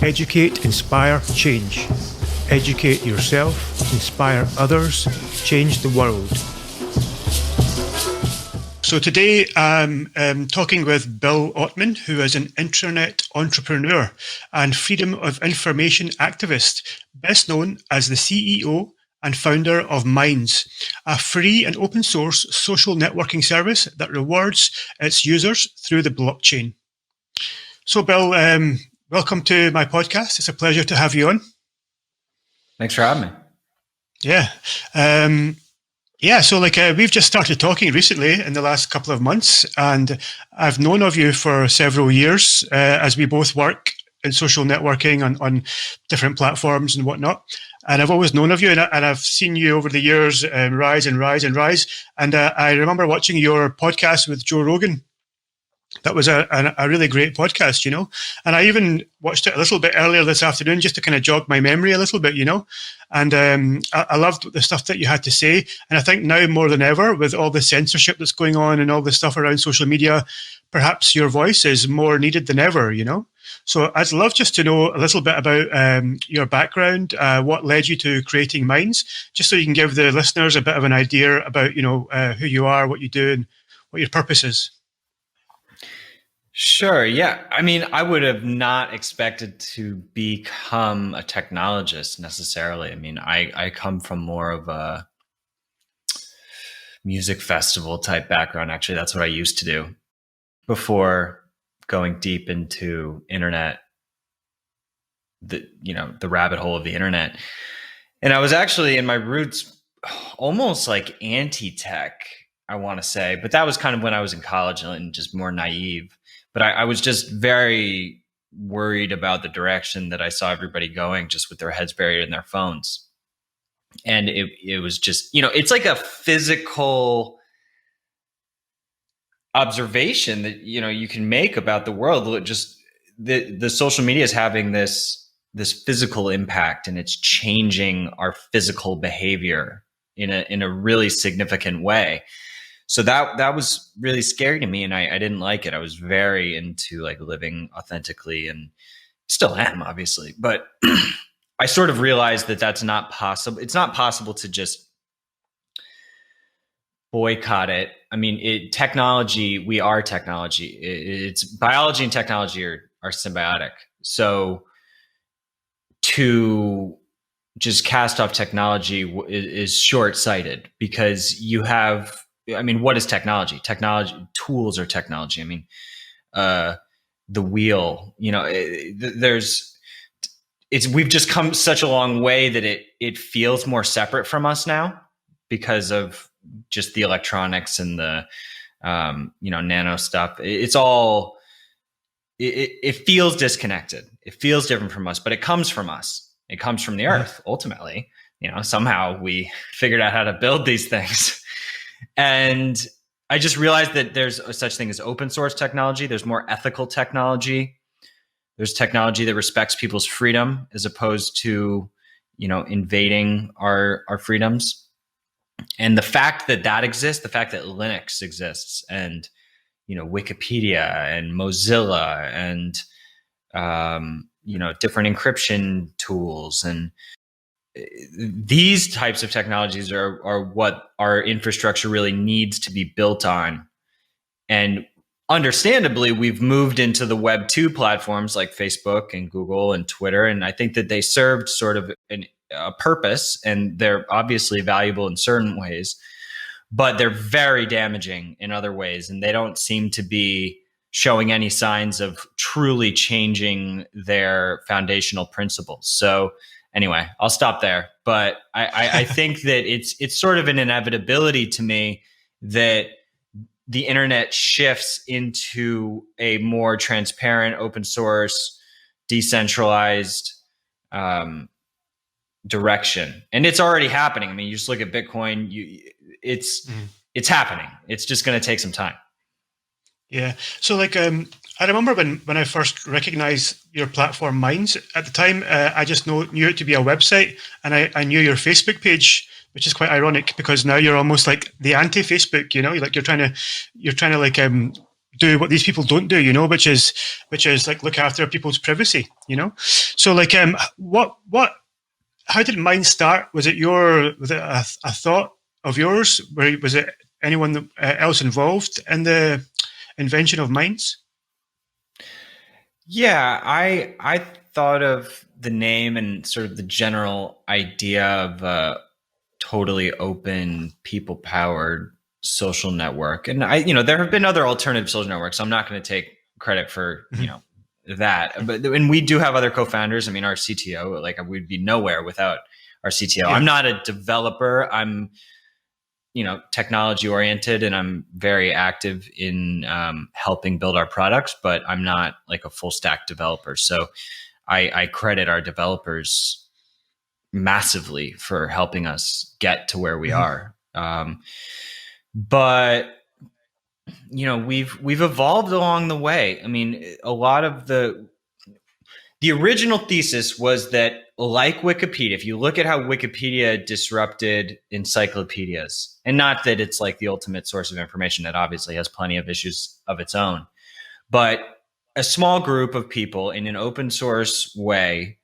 Educate, inspire, change. Educate yourself, inspire others, change the world. So today I'm talking with Bill Ottman, who is an internet entrepreneur and freedom of information activist, best known as the CEO and founder of Minds, a free and open source social networking service that rewards its users through the blockchain. So Bill, welcome to my podcast. It's a pleasure to have you on. Thanks for having me. Yeah. So we've just started talking recently in the last couple of months, and I've known of you for several years as we both work in social networking on different platforms and whatnot. And I've always known of you, and I've seen you over the years rise and rise and rise. And I remember watching your podcast with Joe Rogan. That was a really great podcast, you know. And I even watched it a little bit earlier this afternoon just to kind of jog my memory a little bit, you know. And I loved the stuff that you had to say. And I think now more than ever, with all the censorship that's going on and all the stuff around social media, perhaps your voice is more needed than ever, you know. So I'd love just to know a little bit about your background, what led you to creating Minds, just so you can give the listeners a bit of an idea about, you know, who you are, what you do, and what your purpose is. Sure. Yeah. I mean, I would have not expected to become a technologist necessarily. I mean, I come from more of a music festival type background. Actually, that's what I used to do before going deep into internet, the rabbit hole of the internet. And I was actually in my roots almost like anti-tech, I want to say, but that was kind of when I was in college and just more naive. But I was just very worried about the direction that I saw everybody going, just with their heads buried in their phones. And it was just, you know, it's like a physical observation that, you know, you can make about the world. Just the social media is having this physical impact, and it's changing our physical behavior in a really significant way. So that was really scary to me, and I didn't like it. I was very into like living authentically, and still am, obviously. But I sort of realized that that's not possible. It's not possible to just boycott it. I mean, technology, we are technology. It's biology and technology are symbiotic. So to just cast off technology is short-sighted, because you have, I mean, what is technology? Tools are technology. I mean, the wheel, you know, we've just come such a long way that it feels more separate from us now because of just the electronics and the, nano stuff. It's all, it feels disconnected. It feels different from us, but it comes from us. It comes from the earth, ultimately. You know, somehow we figured out how to build these things. And I just realized that there's a such thing as open source technology. There's more ethical technology. There's technology that respects people's freedom as opposed to, you know, invading our freedoms. And the fact that exists, the fact that Linux exists, and, you know, Wikipedia and Mozilla and, different encryption tools, and these types of technologies are what our infrastructure really needs to be built on. And understandably, we've moved into the Web 2 platforms like Facebook and Google and Twitter. And I think that they served sort of a purpose, and they're obviously valuable in certain ways, but they're very damaging in other ways. And they don't seem to be showing any signs of truly changing their foundational principles. So anyway, I'll stop there. But I think that it's sort of an inevitability to me that the internet shifts into a more transparent, open source, decentralized direction. And it's already happening. I mean, you just look at Bitcoin, it's happening. It's just going to take some time. Yeah. So I remember when I first recognized your platform, Minds, at the time, I just knew it to be a website, and I knew your Facebook page, which is quite ironic because now you're almost like the anti-Facebook, you know, like you're trying to do what these people don't do, which is like look after people's privacy. So like, what how did mine start? Was it a thought of yours? Was it anyone else involved in the invention of Minds? Yeah, I thought of the name and sort of the general idea of a totally open, people powered social network. And there have been other alternative social networks. So I'm not going to take credit for, that. But and we do have other co-founders. I mean, our CTO, like we'd be nowhere without our CTO. Yeah. I'm not a developer. I'm technology oriented, and I'm very active in helping build our products, but I'm not like a full stack developer. So I credit our developers massively for helping us get to where we are. But we've evolved along the way. I mean, a lot of the original thesis was that, like Wikipedia, if you look at how Wikipedia disrupted encyclopedias, and not that it's like the ultimate source of information, that obviously has plenty of issues of its own, but a small group of people in an open source way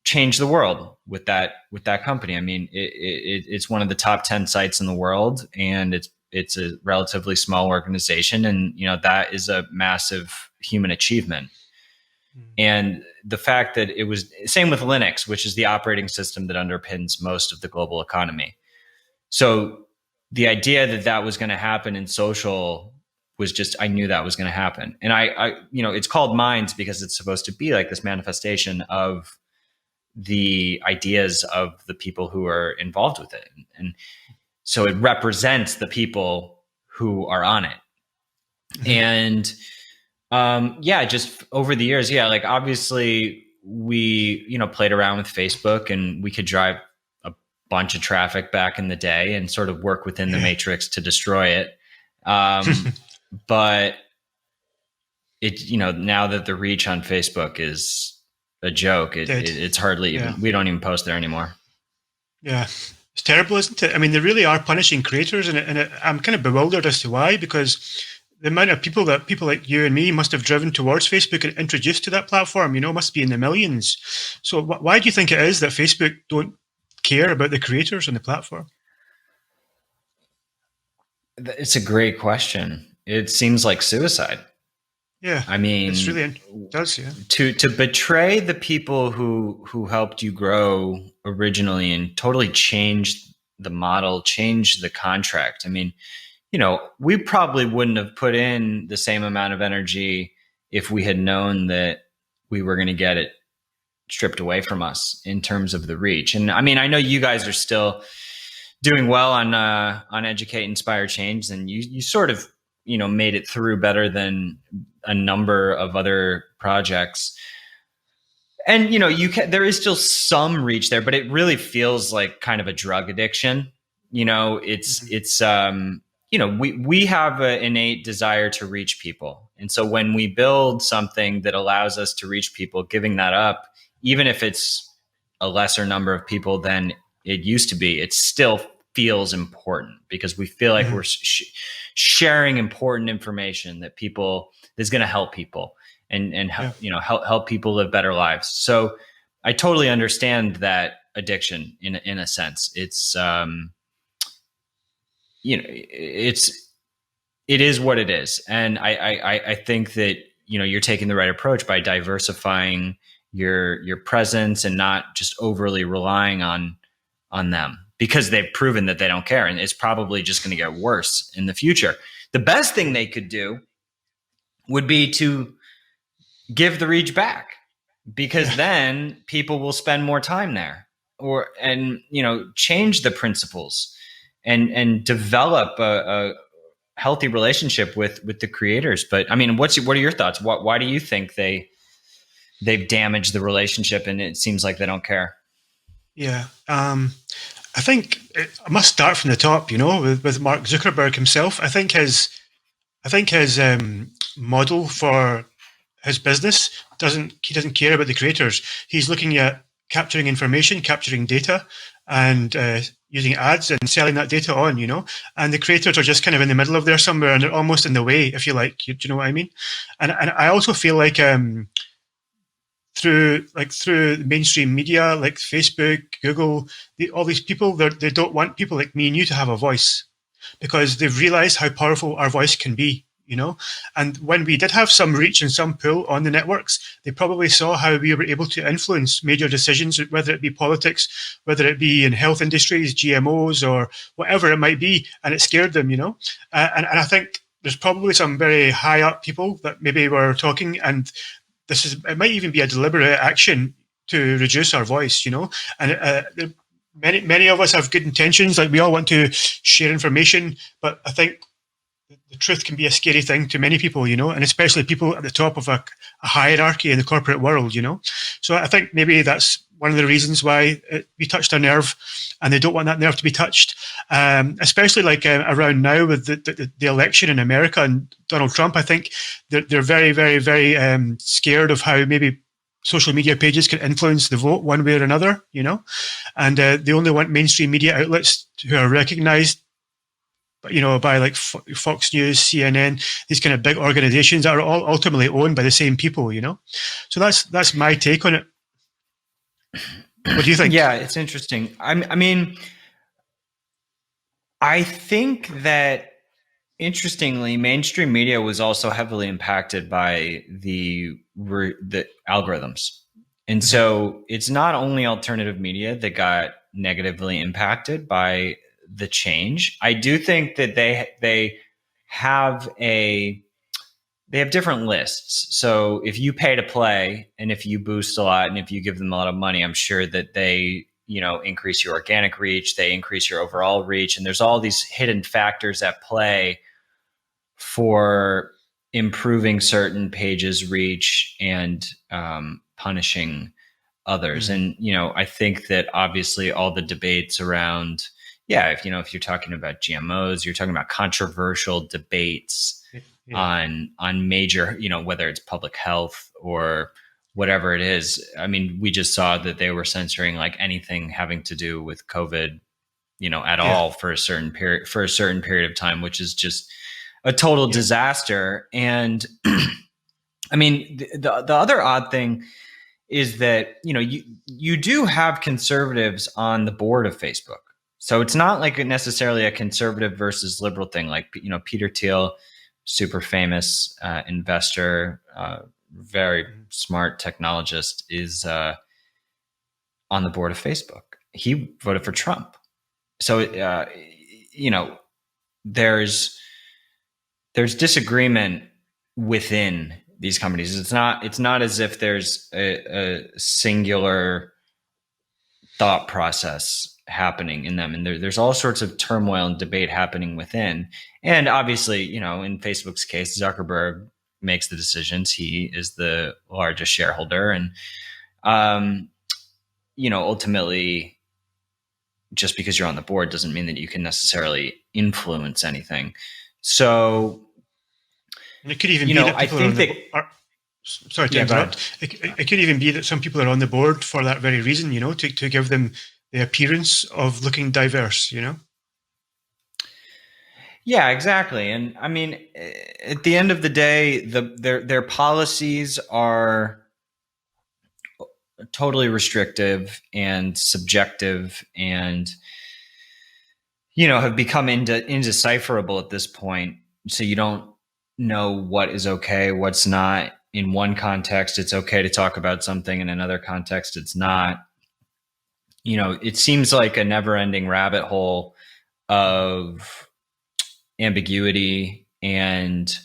changed the world with that company. I mean, it's one of the top 10 sites in the world, and it's a relatively small organization, and that is a massive human achievement. And the fact that it was same with Linux, which is the operating system that underpins most of the global economy. So the idea that was going to happen in social was just, I knew that was going to happen. And I it's called Minds because it's supposed to be like this manifestation of the ideas of the people who are involved with it. And so it represents the people who are on it. And just over the years, like obviously we, played around with Facebook, and we could drive a bunch of traffic back in the day and sort of work within the matrix to destroy it. But it, now that the reach on Facebook is a joke, it's hardly even, we don't even post there anymore. Yeah. It's terrible, isn't it? I mean, they really are punishing creators, and I'm kind of bewildered as to why, because the amount of people like you and me must have driven towards Facebook and introduced to that platform, must be in the millions. So why do you think it is that Facebook don't care about the creators on the platform? It's a great question. It seems like suicide. Yeah. I mean, it does, yeah. To betray the people who helped you grow originally and totally change the model, change the contract. I mean, we probably wouldn't have put in the same amount of energy if we had known that we were going to get it stripped away from us in terms of the reach. And I mean, I know you guys are still doing well on Educate, Inspire, Change, and you sort of, made it through better than a number of other projects. And, there is still some reach there, but it really feels like kind of a drug addiction. We have an innate desire to reach people. And so when we build something that allows us to reach people, giving that up, even if it's a lesser number of people than it used to be, it still feels important because we feel like we're sharing important information that is going to help people and help people live better lives. So I totally understand that addiction in a sense. It's, it is what it is. And I think that, you're taking the right approach by diversifying your presence and not just overly relying on them, because they've proven that they don't care. And it's probably just going to get worse in the future. The best thing they could do would be to give the reach back, because then people will spend more time there, and change the principles and develop a healthy relationship with the creators. But I mean, what are your thoughts? Why do you think they've damaged the relationship and it seems like they don't care? Yeah. I think I must start from the top, with Mark Zuckerberg himself. I think his model for his business doesn't care about the creators. He's looking at capturing information, capturing data, and using ads and selling that data on, and the creators are just kind of in the middle of there somewhere, and they're almost in the way, if you like. Do you know what I mean? And I also feel like through mainstream media like Facebook, Google, all these people, they don't want people like me and you to have a voice, because they've realized how powerful our voice can be. And when we did have some reach and some pull on the networks, they probably saw how we were able to influence major decisions, whether it be politics, whether it be in health industries, GMOs, or whatever it might be, and it scared them. And I think there's probably some very high up people that maybe were talking, and it might even be a deliberate action to reduce our voice. And many of us have good intentions, like we all want to share information, but I think the truth can be a scary thing to many people, and especially people at the top of a hierarchy in the corporate world. So I think maybe that's one of the reasons why we touched a nerve, and they don't want that nerve to be touched, especially like around now with the election in America and Donald Trump. I think they're very, very, very scared of how maybe social media pages can influence the vote one way or another, and they only want mainstream media outlets who are recognized by like Fox News, CNN, these kind of big organizations that are all ultimately owned by the same people. So that's my take on it. What do you think? Yeah, it's interesting. I mean, I think that interestingly, mainstream media was also heavily impacted by the algorithms. And so it's not only alternative media that got negatively impacted by the change. I do think that they have different lists. So if you pay to play, and if you boost a lot, and if you give them a lot of money, I'm sure that they increase your organic reach, they increase your overall reach, and there's all these hidden factors at play for improving certain pages' reach and punishing others. And I think that obviously all the debates around, if you're talking about GMOs, you're talking about controversial debates on major, whether it's public health or whatever it is. I mean, we just saw that they were censoring like anything having to do with COVID, at all for a certain period of time, which is just a total disaster. And I mean, the other odd thing is that, you do have conservatives on the board of Facebook. So it's not like necessarily a conservative versus liberal thing. Like, Peter Thiel, super famous investor, very smart technologist, is on the board of Facebook. He voted for Trump. So, there's disagreement within these companies. It's not as if there's a singular thought process happening in them, and there's all sorts of turmoil and debate happening within. And obviously, in Facebook's case, Zuckerberg makes the decisions. He is the largest shareholder, and ultimately, just because you're on the board doesn't mean that you can necessarily influence anything. So, and it could even be that people sorry to interrupt. It could even be that some people are on the board for that very reason, to give them the appearance of looking diverse. Yeah, exactly. And I mean, at the end of the day, their policies are totally restrictive and subjective, and have become indecipherable at this point. So you don't know what is okay, what's not. In one context, it's okay to talk about something. In another context, it's not. It seems like a never-ending rabbit hole of ambiguity, and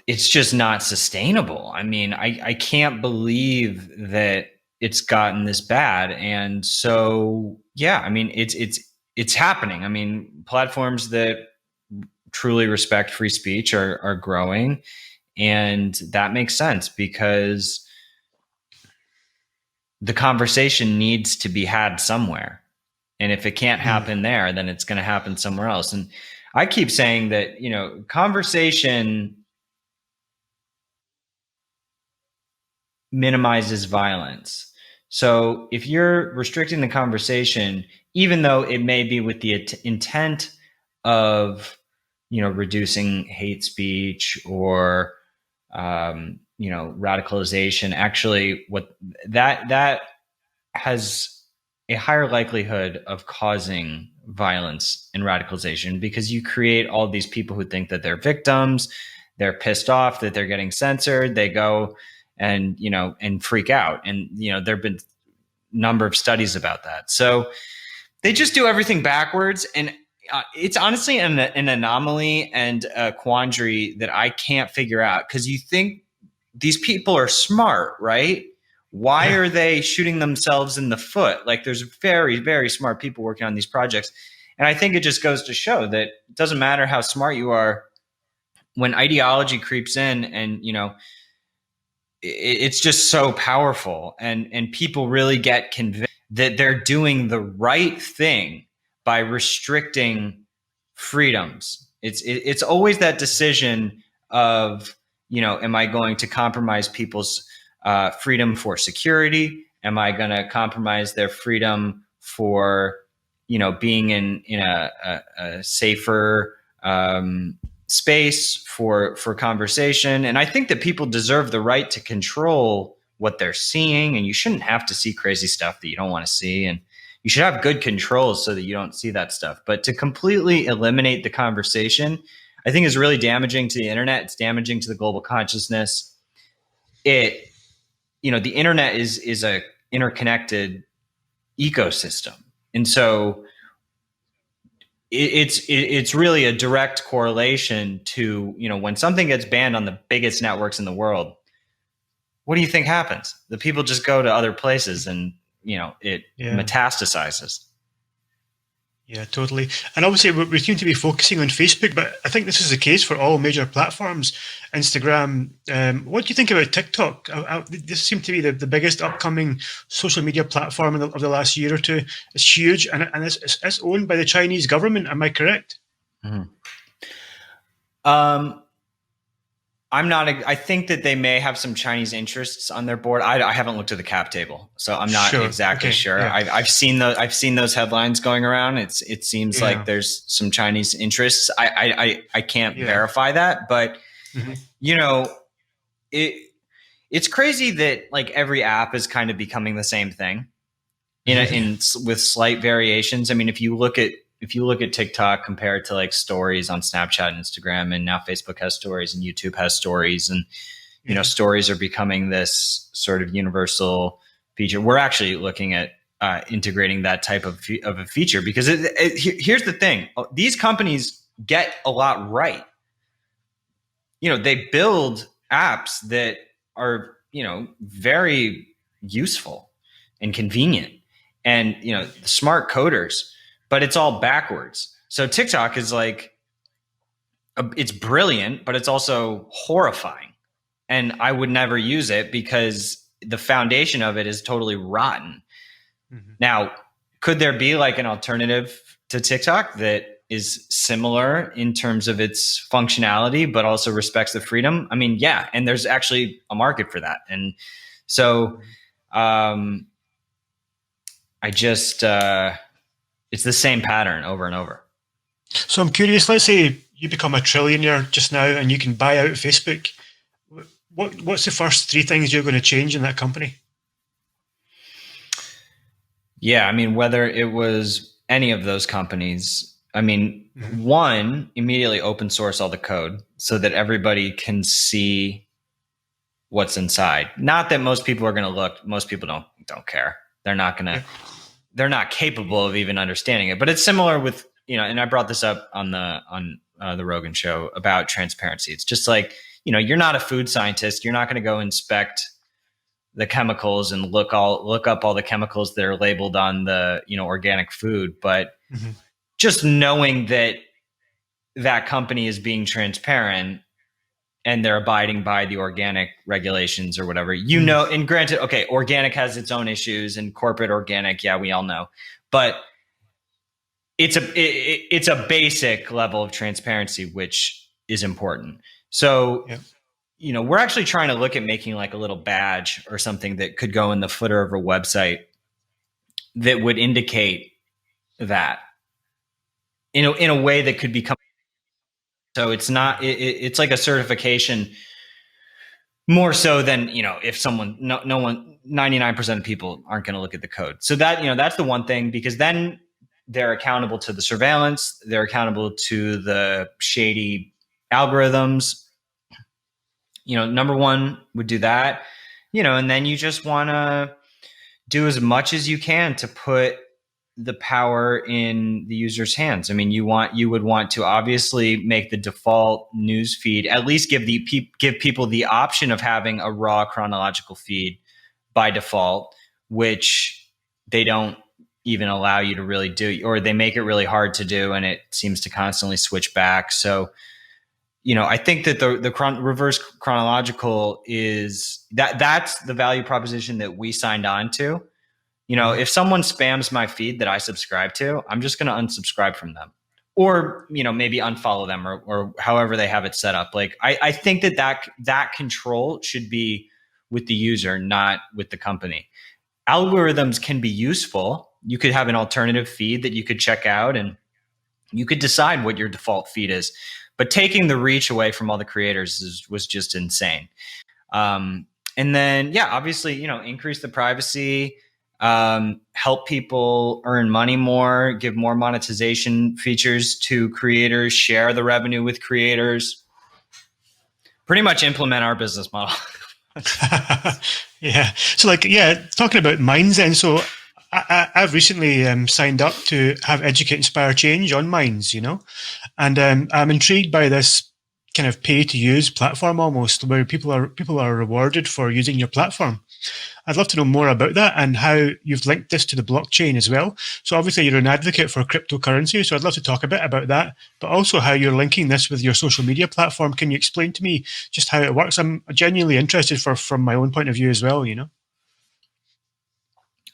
it's just not sustainable. I mean, I can't believe that it's gotten this bad. And so, I mean, it's happening. I mean, platforms that truly respect free speech are growing, and that makes sense because the conversation needs to be had somewhere. And if it can't happen there, then it's going to happen somewhere else. And I keep saying that, conversation minimizes violence. So if you're restricting the conversation, even though it may be with the intent of, reducing hate speech or, radicalization. Actually, what that has a higher likelihood of causing violence and radicalization, because you create all these people who think that they're victims, they're pissed off that they're getting censored, they go and freak out. And there have been a number of studies about that. So they just do everything backwards, and it's honestly an anomaly and a quandary that I can't figure out, because you think these people are smart, right? Why are they shooting themselves in the foot? Like, there's very, very smart people working on these projects. And I think it just goes to show that it doesn't matter how smart you are, when ideology creeps in, and it's just so powerful, and people really get convinced that they're doing the right thing by restricting freedoms. It's always that decision of, am I going to compromise people's freedom for security? Am I going to compromise their freedom for, being in a safer space for conversation? And I think that people deserve the right to control what they're seeing, and you shouldn't have to see crazy stuff that you don't want to see, and you should have good controls so that you don't see that stuff. But to completely eliminate the conversation, I think, is really damaging to the internet. It's damaging to the global consciousness. The internet is a interconnected ecosystem, and so it's really a direct correlation to, when something gets banned on the biggest networks in the world, what do you think happens? The people just go to other places, and it metastasizes. Yeah, totally. And obviously, we seem to be focusing on Facebook, but I think this is the case for all major platforms. Instagram. What do you think about TikTok? This seems to be the biggest upcoming social media platform of the last year or two. It's huge, and it's owned by the Chinese government. Am I correct? Mm-hmm. I'm not. I think that they may have some Chinese interests on their board. I haven't looked at the cap table, so I'm not exactly sure. Yeah. I've seen those headlines going around. It seems like there's some Chinese interests. I can't verify that, but it's crazy that like every app is kind of becoming the same thing, with slight variations. I mean, if you look at TikTok compared to like stories on Snapchat and Instagram, and now Facebook has stories and YouTube has stories, and stories are becoming this sort of universal feature. We're actually looking at integrating that type of a feature, because here's the thing: these companies get a lot right. They build apps that are very useful and convenient, and smart coders. But it's all backwards. So TikTok is like, it's brilliant, but it's also horrifying. And I would never use it because the foundation of it is totally rotten. Mm-hmm. Now, could there be like an alternative to TikTok that is similar in terms of its functionality, but also respects the freedom? I mean, yeah. And there's actually a market for that. And so it's the same pattern over and over. So I'm curious, let's say you become a trillionaire just now and you can buy out Facebook. What's the first three things you're going to change in that company? Yeah, I mean, whether it was any of those companies, I mean, one, immediately open source all the code so that everybody can see what's inside. Not that most people are going to look. Most people don't care. They're not going to. Yeah. They're not capable of even understanding it. But it's similar with, and I brought this up on the Rogan show about transparency. It's just like, you're not a food scientist. You're not going to go inspect the chemicals and look up all the chemicals that are labeled on the, organic food. But just knowing that company is being transparent and they're abiding by the organic regulations or whatever, and granted, okay, organic has its own issues, and corporate organic, yeah, we all know, but it's a basic level of transparency, which is important. So, we're actually trying to look at making like a little badge or something that could go in the footer of a website that would indicate that in a way that could become, so it's not it's like a certification more so than, if someone, no one, 99% of people aren't going to look at the code. So that, that's the one thing, because then they're accountable to the surveillance, they're accountable to the shady algorithms. Number one would do that, and then you just want to do as much as you can to put the power in the user's hands. I mean, you would want to obviously make the default news feed, at least give people the option of having a raw chronological feed by default, which they don't even allow you to really do, or they make it really hard to do, and it seems to constantly switch back. So, I think that the reverse chronological is that's the value proposition that we signed on to. If someone spams my feed that I subscribe to, I'm just going to unsubscribe from them, or, maybe unfollow them, or however they have it set up. Like, I think that control should be with the user, not with the company. Algorithms can be useful. You could have an alternative feed that you could check out, and you could decide what your default feed is. But taking the reach away from all the creators was just insane. And then, obviously, increase the privacy, help people earn money more, give more monetization features to creators, share the revenue with creators, pretty much implement our business model. Yeah. So talking about Minds then. So I've recently signed up to have Educate Inspire Change on Minds, and I'm intrigued by this kind of pay to use platform, almost, where people are rewarded for using your platform. I'd love to know more about that and how you've linked this to the blockchain as well. So obviously you're an advocate for cryptocurrency, so I'd love to talk a bit about that, but also how you're linking this with your social media platform. Can you explain to me just how it works? I'm genuinely interested from my own point of view as well,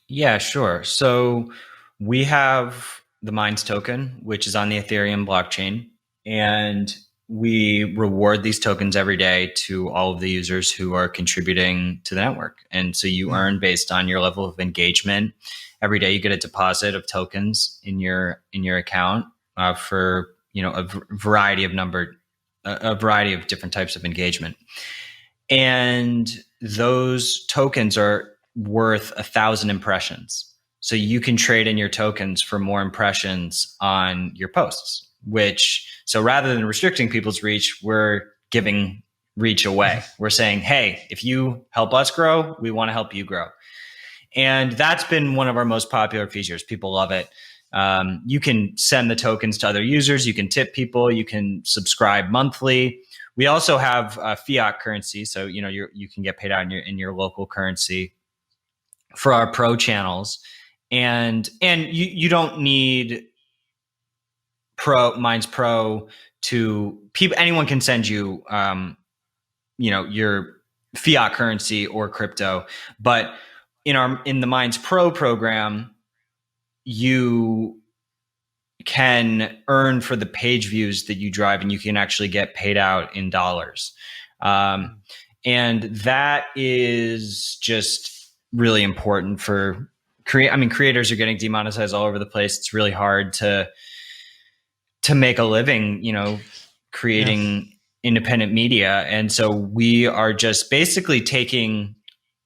Yeah, sure. So we have the Minds token, which is on the Ethereum blockchain, and we reward these tokens every day to all of the users who are contributing to the network. And so you earn based on your level of engagement. Every day you get a deposit of tokens in your account for a variety of different types of engagement. And those tokens are worth 1,000 impressions. So you can trade in your tokens for more impressions on your posts, so rather than restricting people's reach, we're giving reach away. We're saying, hey, if you help us grow, we want to help you grow. And that's been one of our most popular features. People love it. You can send the tokens to other users. You can tip people. You can subscribe monthly. We also have fiat currency, so you can get paid out in your local currency for our pro channels, and you don't need Minds Pro to people. Anyone can send you your fiat currency or crypto, but in the Minds Pro program, you can earn for the page views that you drive, and you can actually get paid out in dollars. And that is just really important for creators are getting demonetized all over the place. It's really hard to make a living, creating independent media. And so we are just basically taking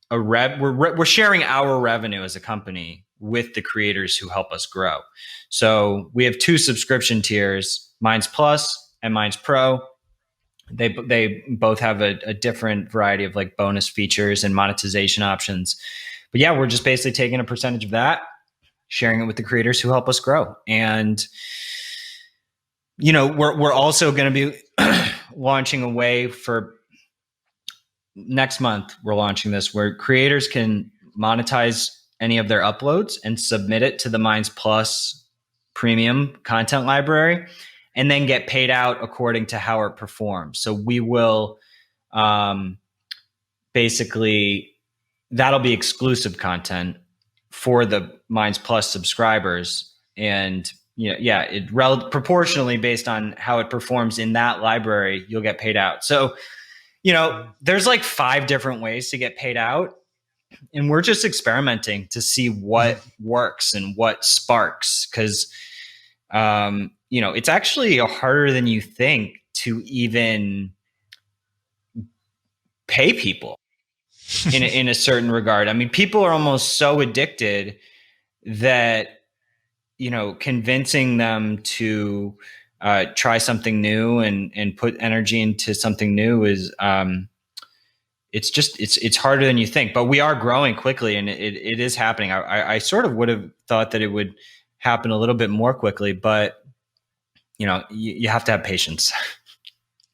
we're sharing our revenue as a company with the creators who help us grow. So we have 2 subscription tiers, Minds Plus and Minds Pro. They both have a different variety of like bonus features and monetization options. But yeah, we're just basically taking a percentage of that, sharing it with the creators who help us grow. And we're also going to be launching a way for next month. We're launching this where creators can monetize any of their uploads and submit it to the Minds Plus premium content library, and then get paid out according to how it performs. So we will basically, that'll be exclusive content for the Minds Plus subscribers. And proportionally based on how it performs in that library, you'll get paid out. So, there's like 5 different ways to get paid out. and we're just experimenting to see what works and what sparks, because it's actually harder than you think to even pay people in a certain regard. I mean, people are almost so addicted that convincing them to try something new and put energy into something new is it's harder than you think. But we are growing quickly, and it is happening. I sort of would have thought that it would happen a little bit more quickly, but you have to have patience.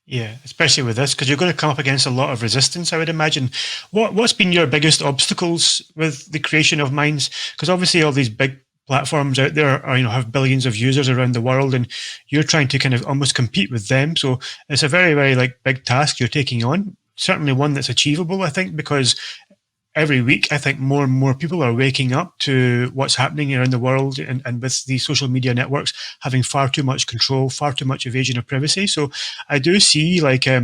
Yeah, especially with this, because you're going to come up against a lot of resistance, I would imagine. What's been your biggest obstacles with the creation of Minds? Because obviously all these big platforms out there are, have billions of users around the world, and you're trying to kind of almost compete with them. So it's a very, very like big task you're taking on. Certainly one that's achievable, I think, because every week, I think more and more people are waking up to what's happening around the world, and with these social media networks having far too much control, far too much evasion of privacy. So I do see, like, I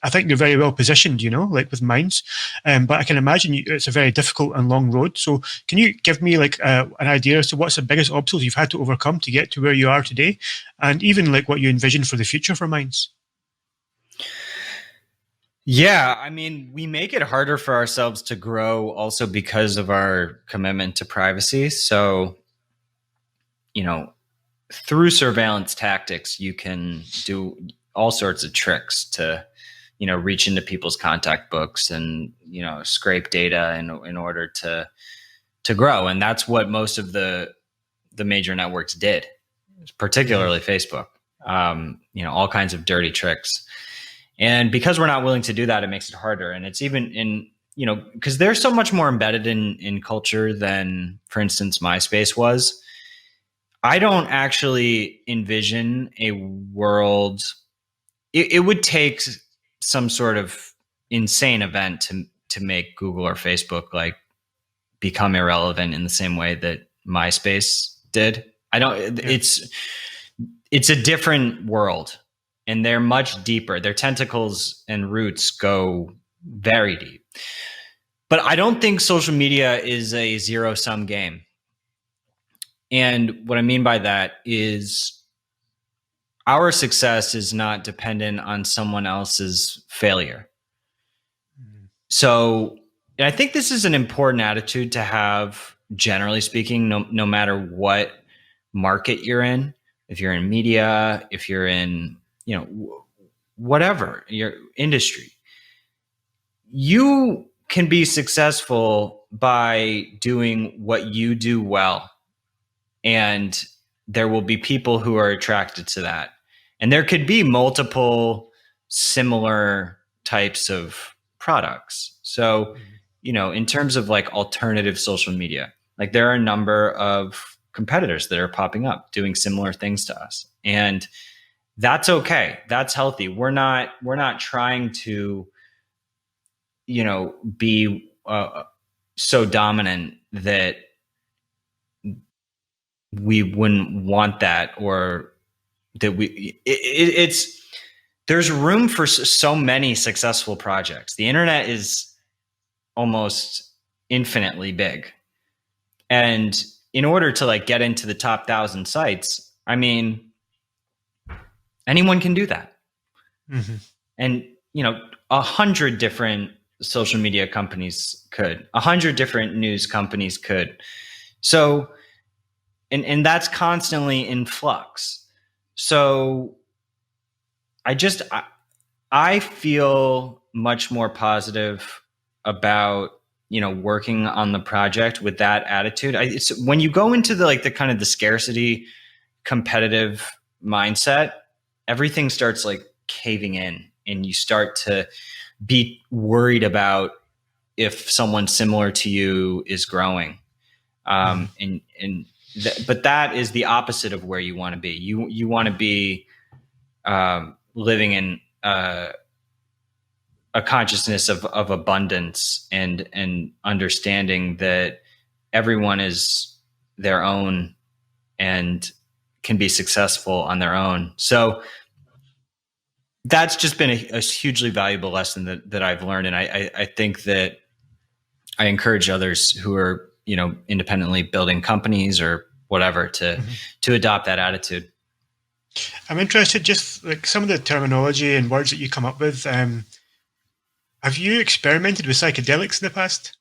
think they're very well positioned, like with Minds. But I can imagine it's a very difficult and long road. So can you give me like an idea as to what's the biggest obstacles you've had to overcome to get to where you are today, and even like what you envision for the future for Minds? Yeah, I mean, we make it harder for ourselves to grow also because of our commitment to privacy. So, through surveillance tactics, you can do all sorts of tricks to, reach into people's contact books and, scrape data in order to grow. And that's what most of the major networks did, particularly Facebook. All kinds of dirty tricks. And because we're not willing to do that, it makes it harder. And it's even in, because they're so much more embedded in culture than, for instance, MySpace was. I don't actually envision a world. It would take some sort of insane event to make Google or Facebook like become irrelevant in the same way that MySpace did. I don't. Yeah. It's a different world. And they're much deeper. Their tentacles and roots go very deep. But I don't think social media is a zero-sum game. And what I mean by that is our success is not dependent on someone else's failure. So I think this is an important attitude to have, generally speaking, no matter what market you're in. If you're in media, if you're in, whatever your industry, you can be successful by doing what you do well. And there will be people who are attracted to that. And there could be multiple similar types of products. So, in terms of like alternative social media, like there are a number of competitors that are popping up doing similar things to us. And that's okay. That's healthy. We're not trying to, be so dominant that we wouldn't want that, or that it's there's room for so many successful projects. The internet is almost infinitely big. And in order to like get into the top 1,000 sites, I mean, anyone can do that. Mm-hmm. And, 100 different social media companies could, 100 different news companies could. So, and that's constantly in flux. So I feel much more positive about, working on the project with that attitude. It's when you go into the kind of the scarcity competitive mindset, everything starts like caving in, and you start to be worried about if someone similar to you is growing. But that is the opposite of where you want to be. You want to be living in a consciousness of abundance and understanding that everyone is their own and can be successful on their own. So that's just been a hugely valuable lesson that I've learned. And I think that I encourage others who are, independently building companies or whatever Mm-hmm. to adopt that attitude. I'm interested just like some of the terminology and words that you come up with. Have you experimented with psychedelics in the past?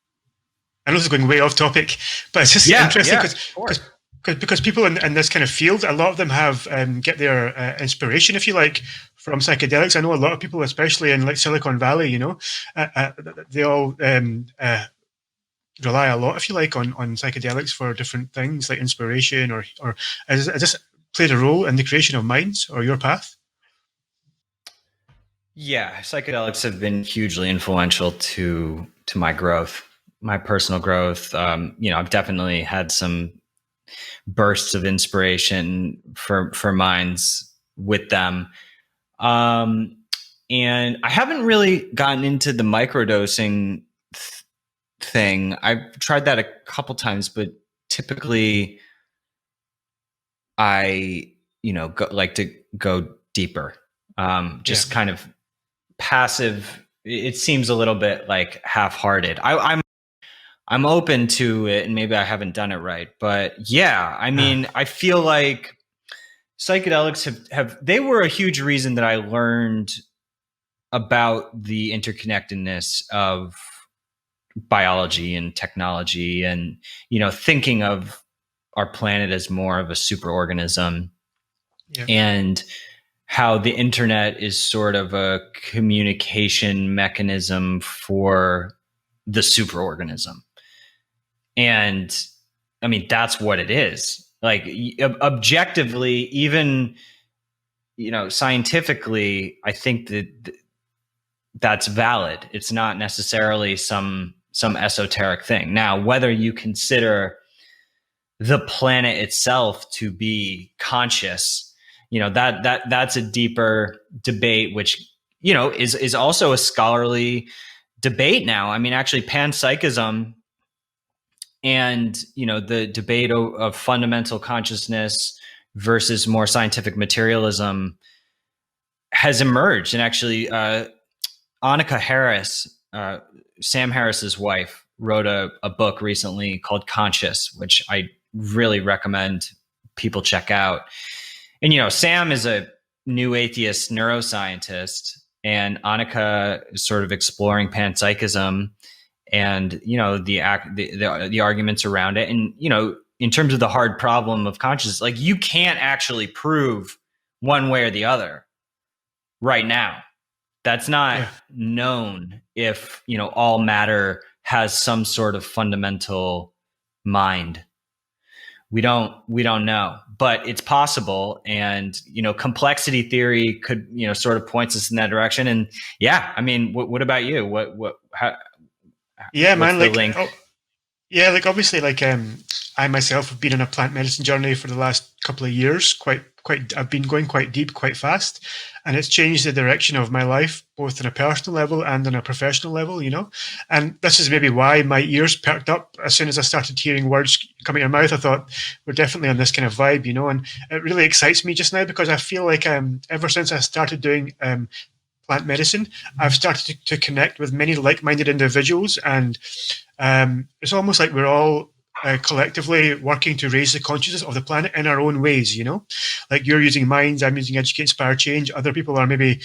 I know this is going way off topic, but it's just interesting Yeah, of course. because people in this kind of field, a lot of them have get their inspiration, if you like, from psychedelics. I know a lot of people, especially in like Silicon Valley, they all rely a lot, if you like, on psychedelics for different things like inspiration or has this played a role in the creation of minds or your path? Yeah, psychedelics have been hugely influential to my growth, my personal growth. I've definitely had some bursts of inspiration for minds with them. Um, and I haven't really gotten into the microdosing thing. I've tried that a couple times, but typically I, like to go deeper. Yeah. Just kind of passive. It seems a little bit like half-hearted. I'm open to it, and maybe I haven't done it right, but yeah, I Uh, mean, I feel like psychedelics have they were a huge reason that I learned about the interconnectedness of biology and technology, and thinking of our planet as more of a superorganism, yeah. and how the internet is sort of a communication mechanism for the superorganism. And I mean, that's what it is. Like objectively, even scientifically, I think that that's valid. It's not necessarily some esoteric thing. Now, whether you consider the planet itself to be conscious, that's a deeper debate, which is also a scholarly debate now. I mean, actually, panpsychism and the debate of fundamental consciousness versus more scientific materialism has emerged. And actually, Annika Harris, Sam Harris's wife, wrote a book recently called Conscious, which I really recommend people check out. And Sam is a new atheist neuroscientist, and Annika is sort of exploring panpsychism and the arguments around it. And in terms of the hard problem of consciousness, like you can't actually prove one way or the other right now. That's not Yeah. known if all matter has some sort of fundamental mind. We don't know, but it's possible. And complexity theory could sort of points us in that direction. And yeah, I mean, what about you? Yeah, What's man. the Like, link? yeah, like obviously, like I myself have been on a plant medicine journey for the last couple of years. Quite. I've been going quite deep, quite fast, and it's changed the direction of my life, both on a personal level and on a professional level. And this is maybe why my ears perked up as soon as I started hearing words coming out of your mouth. I thought we're definitely on this kind of vibe. And it really excites me just now because I feel like ever since I started doing plant medicine, I've started to connect with many like-minded individuals, and it's almost like we're all collectively working to raise the consciousness of the planet in our own ways. Like you're using minds, I'm using educate, inspire, change. Other people are maybe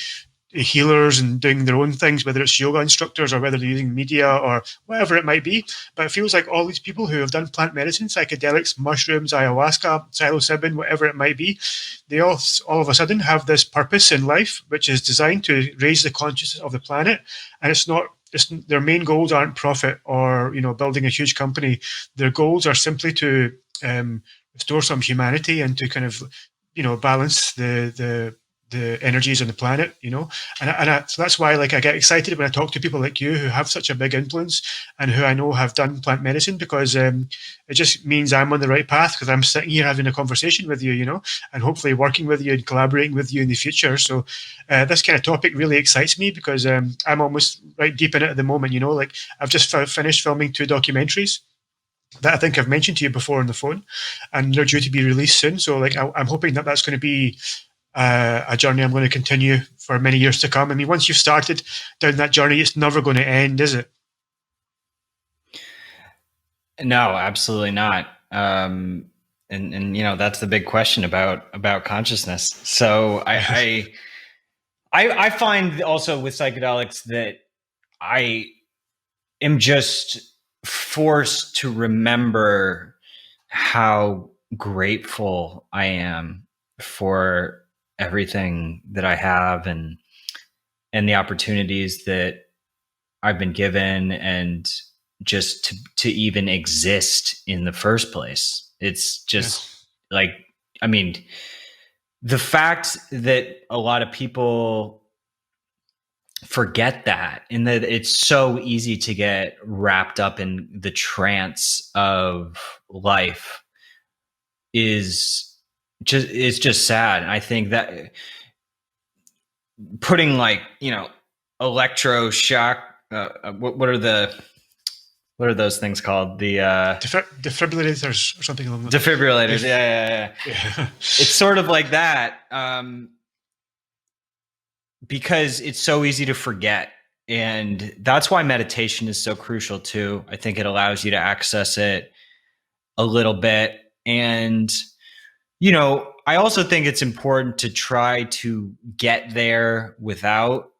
healers and doing their own things, whether it's yoga instructors or whether they're using media or whatever it might be. But it feels like all these people who have done plant medicine, psychedelics, mushrooms, ayahuasca, psilocybin, whatever it might be, they all of a sudden have this purpose in life, which is designed to raise the consciousness of the planet. And their main goals aren't profit or building a huge company. Their goals are simply to restore some humanity and to kind of balance the energies on the planet, so that's why like I get excited when I talk to people like you who have such a big influence and who I know have done plant medicine, because it just means I'm on the right path because I'm sitting here having a conversation with you, and hopefully working with you and collaborating with you in the future. So this kind of topic really excites me because I'm almost right deep in it at the moment. Like I've just finished filming 2 documentaries that I think I've mentioned to you before on the phone, and they're due to be released soon. So like I'm hoping that that's going to be a journey I'm going to continue for many years to come. I mean, once you've started down that journey, it's never going to end, is it? No, absolutely not. And that's the big question about consciousness. So I find also with psychedelics that I am just forced to remember how grateful I am for everything that I have and the opportunities that I've been given, and just to even exist in the first place. It's just Yes. like, I mean, the fact that a lot of people forget that, and that it's so easy to get wrapped up in the trance of life is just sad. I think that putting, like, electroshock, what are those things called? The Defibrillators or something along that. defibrillators. Def- Yeah. yeah. It's sort of like that, because it's so easy to forget. And that's why meditation is so crucial too. I think it allows you to access it a little bit. And, I also think it's important to try to get there without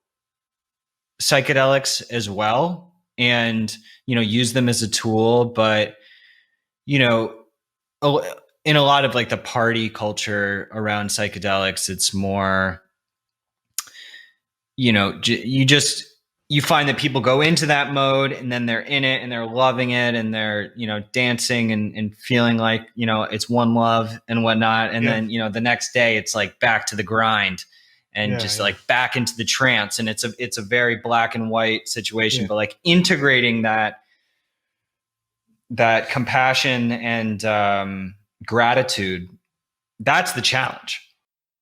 psychedelics as well, and, use them as a tool. But, you know, in a lot of like the party culture around psychedelics, it's more, you find that people go into that mode, and then they're in it and they're loving it, and they're, dancing and feeling like, it's one love and whatnot. And Yeah. then, the next day it's like back to the grind, and Yeah, just yeah. like back into the trance. And it's a very black and white situation. Yeah. But like integrating that compassion and gratitude, that's the challenge.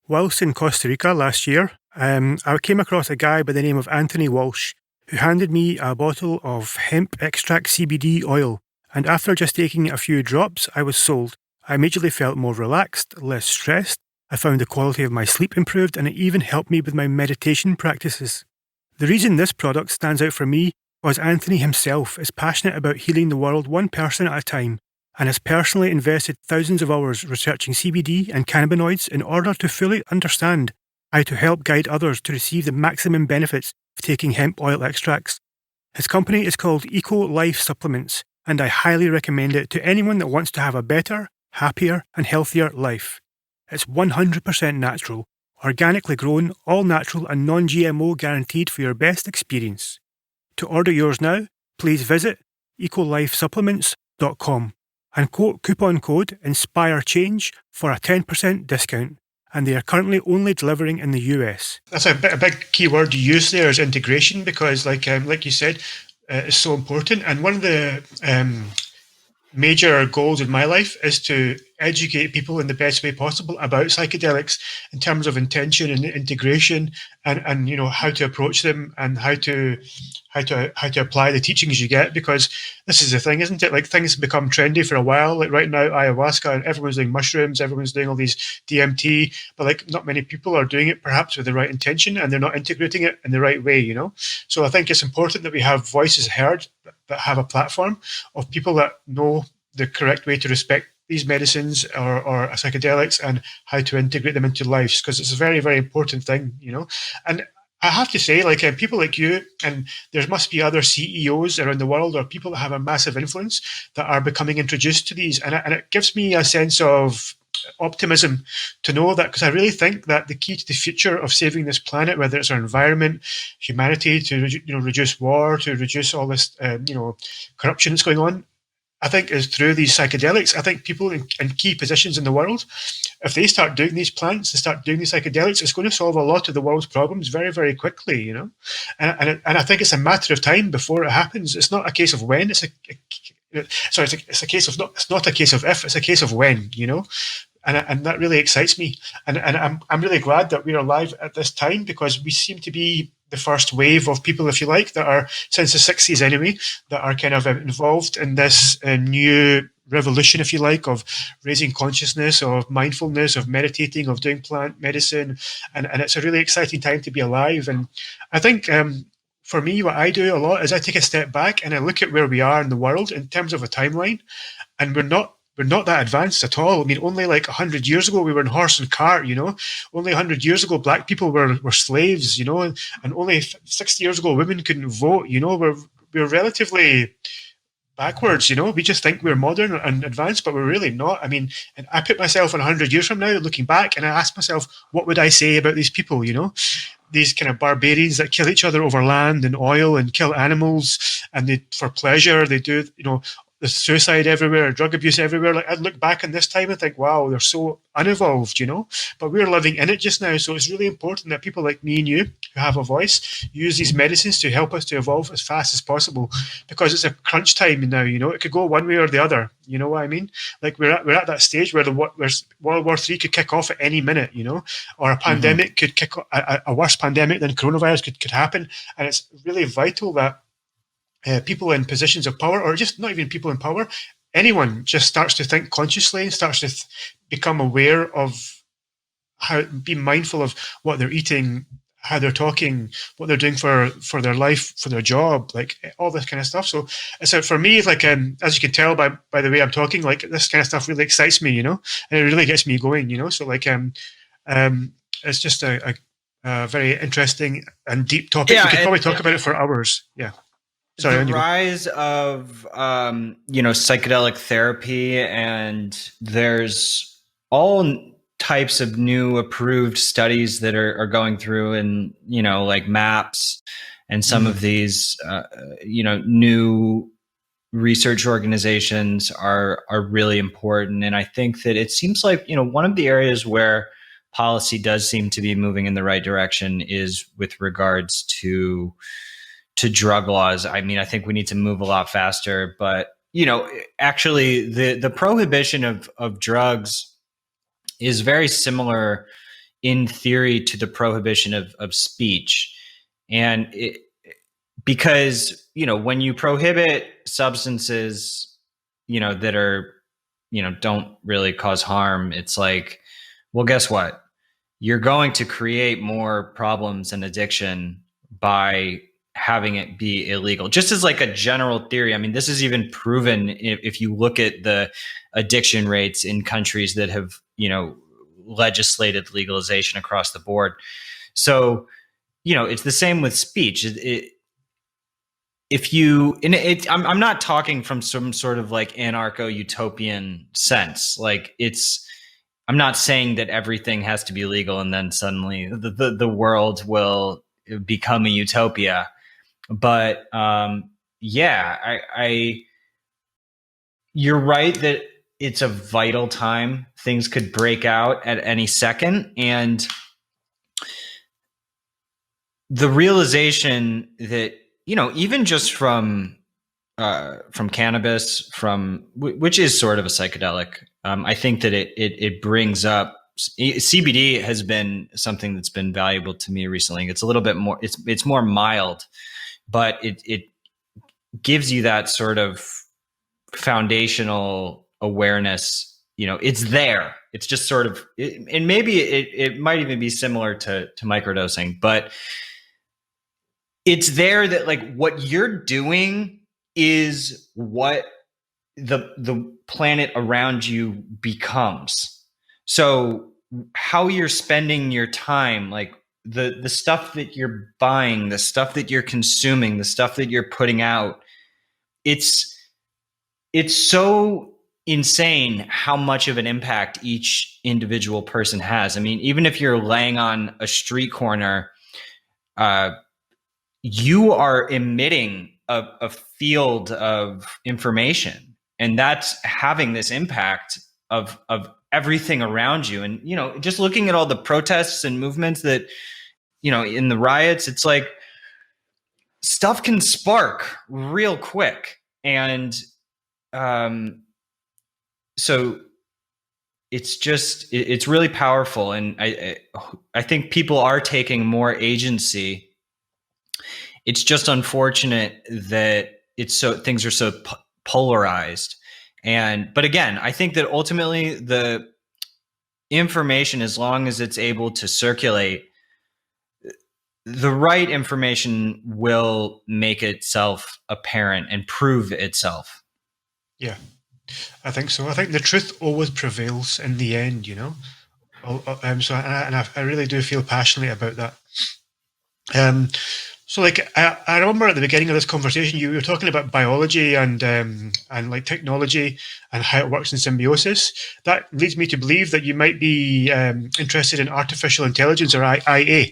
Whilst in Costa Rica last year, I came across a guy by the name of Anthony Walsh who handed me a bottle of hemp extract CBD oil. And after just taking a few drops, I was sold. I immediately felt more relaxed, less stressed. I found the quality of my sleep improved, and it even helped me with my meditation practices. The reason this product stands out for me was Anthony himself is passionate about healing the world one person at a time, and has personally invested thousands of hours researching CBD and cannabinoids in order to fully understand how to help guide others to receive the maximum benefits of taking hemp oil extracts. His company is called Eco Life Supplements, and I highly recommend it to anyone that wants to have a better, happier, and healthier life. It's 100% natural, organically grown, all natural, and non-GMO guaranteed for your best experience. To order yours now, please visit ecolifesupplements.com and quote coupon code INSPIRECHANGE for a 10% discount. And they are currently only delivering in the US. That's a big key word you use there is integration, because like you said, it's so important. And one of the major goals in my life is to educate people in the best way possible about psychedelics in terms of intention and integration, and how to approach them, and how to apply the teachings you get. Because this is the thing, isn't it? Like, things become trendy for a while. Like right now, ayahuasca, and everyone's doing mushrooms, everyone's doing all these DMT, but like not many people are doing it perhaps with the right intention, and they're not integrating it in the right way. So I think it's important that we have voices heard that have a platform of people that know the correct way to respect these medicines or psychedelics, and how to integrate them into lives, because it's a very, very important thing. And I have to say, like, people like you, and there must be other CEOs around the world, or people that have a massive influence, that are becoming introduced to these, and it gives me a sense of optimism to know that, because I really think that the key to the future of saving this planet, whether it's our environment, humanity, to reduce war, to reduce all this corruption that's going on, I think is through these psychedelics. I think people in key positions in the world, if they start doing these plants, they start doing these psychedelics, it's going to solve a lot of the world's problems very, very quickly. And I think it's a matter of time before it happens. It's not a case of when. It's a case of not. It's not a case of if. It's a case of when. And that really excites me. And I'm really glad that we're alive at this time, because we seem to be the first wave of people, if you like, that are, since the 60s anyway, that are kind of involved in this new revolution, if you like, of raising consciousness, of mindfulness, of meditating, of doing plant medicine. And it's a really exciting time to be alive. And I think for me, what I do a lot is I take a step back and I look at where we are in the world in terms of a timeline, and we're not that advanced at all. I mean, only like 100 years ago we were in horse and cart. Only 100 years ago black people were slaves. And only 60 years ago women couldn't vote. We're relatively backwards. We just think we're modern and advanced, but we're really not. I mean, and I put myself in 100 years from now, looking back, and I ask myself, what would I say about these people? These kind of barbarians that kill each other over land and oil and kill animals, and for pleasure they do. There's suicide everywhere, drug abuse everywhere. Like, I'd look back on this time and think, wow, they're so unevolved. But we're living in it just now. So it's really important that people like me and you, who have a voice, use these medicines to help us to evolve as fast as possible, because it's a crunch time now. It could go one way or the other. You know what I mean? Like, we're at that stage where World War III could kick off at any minute. Or a pandemic could kick off, a worse pandemic than coronavirus could happen. And it's really vital that people in positions of power, or just not even people in power, anyone just starts to think consciously and starts to become aware of be mindful of what they're eating, how they're talking, what they're doing for their life, for their job, like all this kind of stuff. So for me, like, as you can tell by the way I'm talking, like, this kind of stuff really excites me, and it really gets me going. So like, it's just a very interesting and deep topic. Yeah, we could probably talk about it for hours. Yeah. Sorry, the rise of psychedelic therapy, and there's all types of new approved studies that are going through, and like MAPS and some of these new research organizations are really important. And I think that it seems like one of the areas where policy does seem to be moving in the right direction is with regards to drug laws. I mean, I think we need to move a lot faster, but actually the prohibition of drugs is very similar in theory to the prohibition of speech. And because when you prohibit substances that are don't really cause harm, it's like, well, guess what? You're going to create more problems and addiction by having it be illegal, just as like a general theory. I mean, this is even proven if you look at the addiction rates in countries that have, legislated legalization across the board. So, it's the same with speech. I'm not talking from some sort of like anarcho-utopian sense. Like, I'm not saying that everything has to be legal and then suddenly the world will become a utopia. But you're right that it's a vital time. Things could break out at any second, and the realization that even just from cannabis, which is sort of a psychedelic, I think that it brings up. CBD has been something that's been valuable to me recently. It's a little bit more. It's more mild, but it gives you that sort of foundational awareness. It's there. It's just sort of, and maybe it might even be similar to microdosing, but it's there that like what you're doing is what the planet around you becomes. So how you're spending your time, like the stuff that you're buying, the stuff that you're consuming, the stuff that you're putting out, it's so insane how much of an impact each individual person has. I mean, even if you're laying on a street corner, you are emitting a field of information, and that's having this impact of everything around you. And, just looking at all the protests and movements that, in the riots, it's like stuff can spark real quick. And so it's really powerful. And I think people are taking more agency. It's just unfortunate that things are so polarized. But again, I think that ultimately the information, as long as it's able to circulate, the right information will make itself apparent and prove itself. Yeah, I think so. I think the truth always prevails in the end, you know. So, I really do feel passionately about that. Um, so, like, I remember at the beginning of this conversation, you were talking about biology and like technology and how it works in symbiosis. That leads me to believe that you might be interested in artificial intelligence, or IA.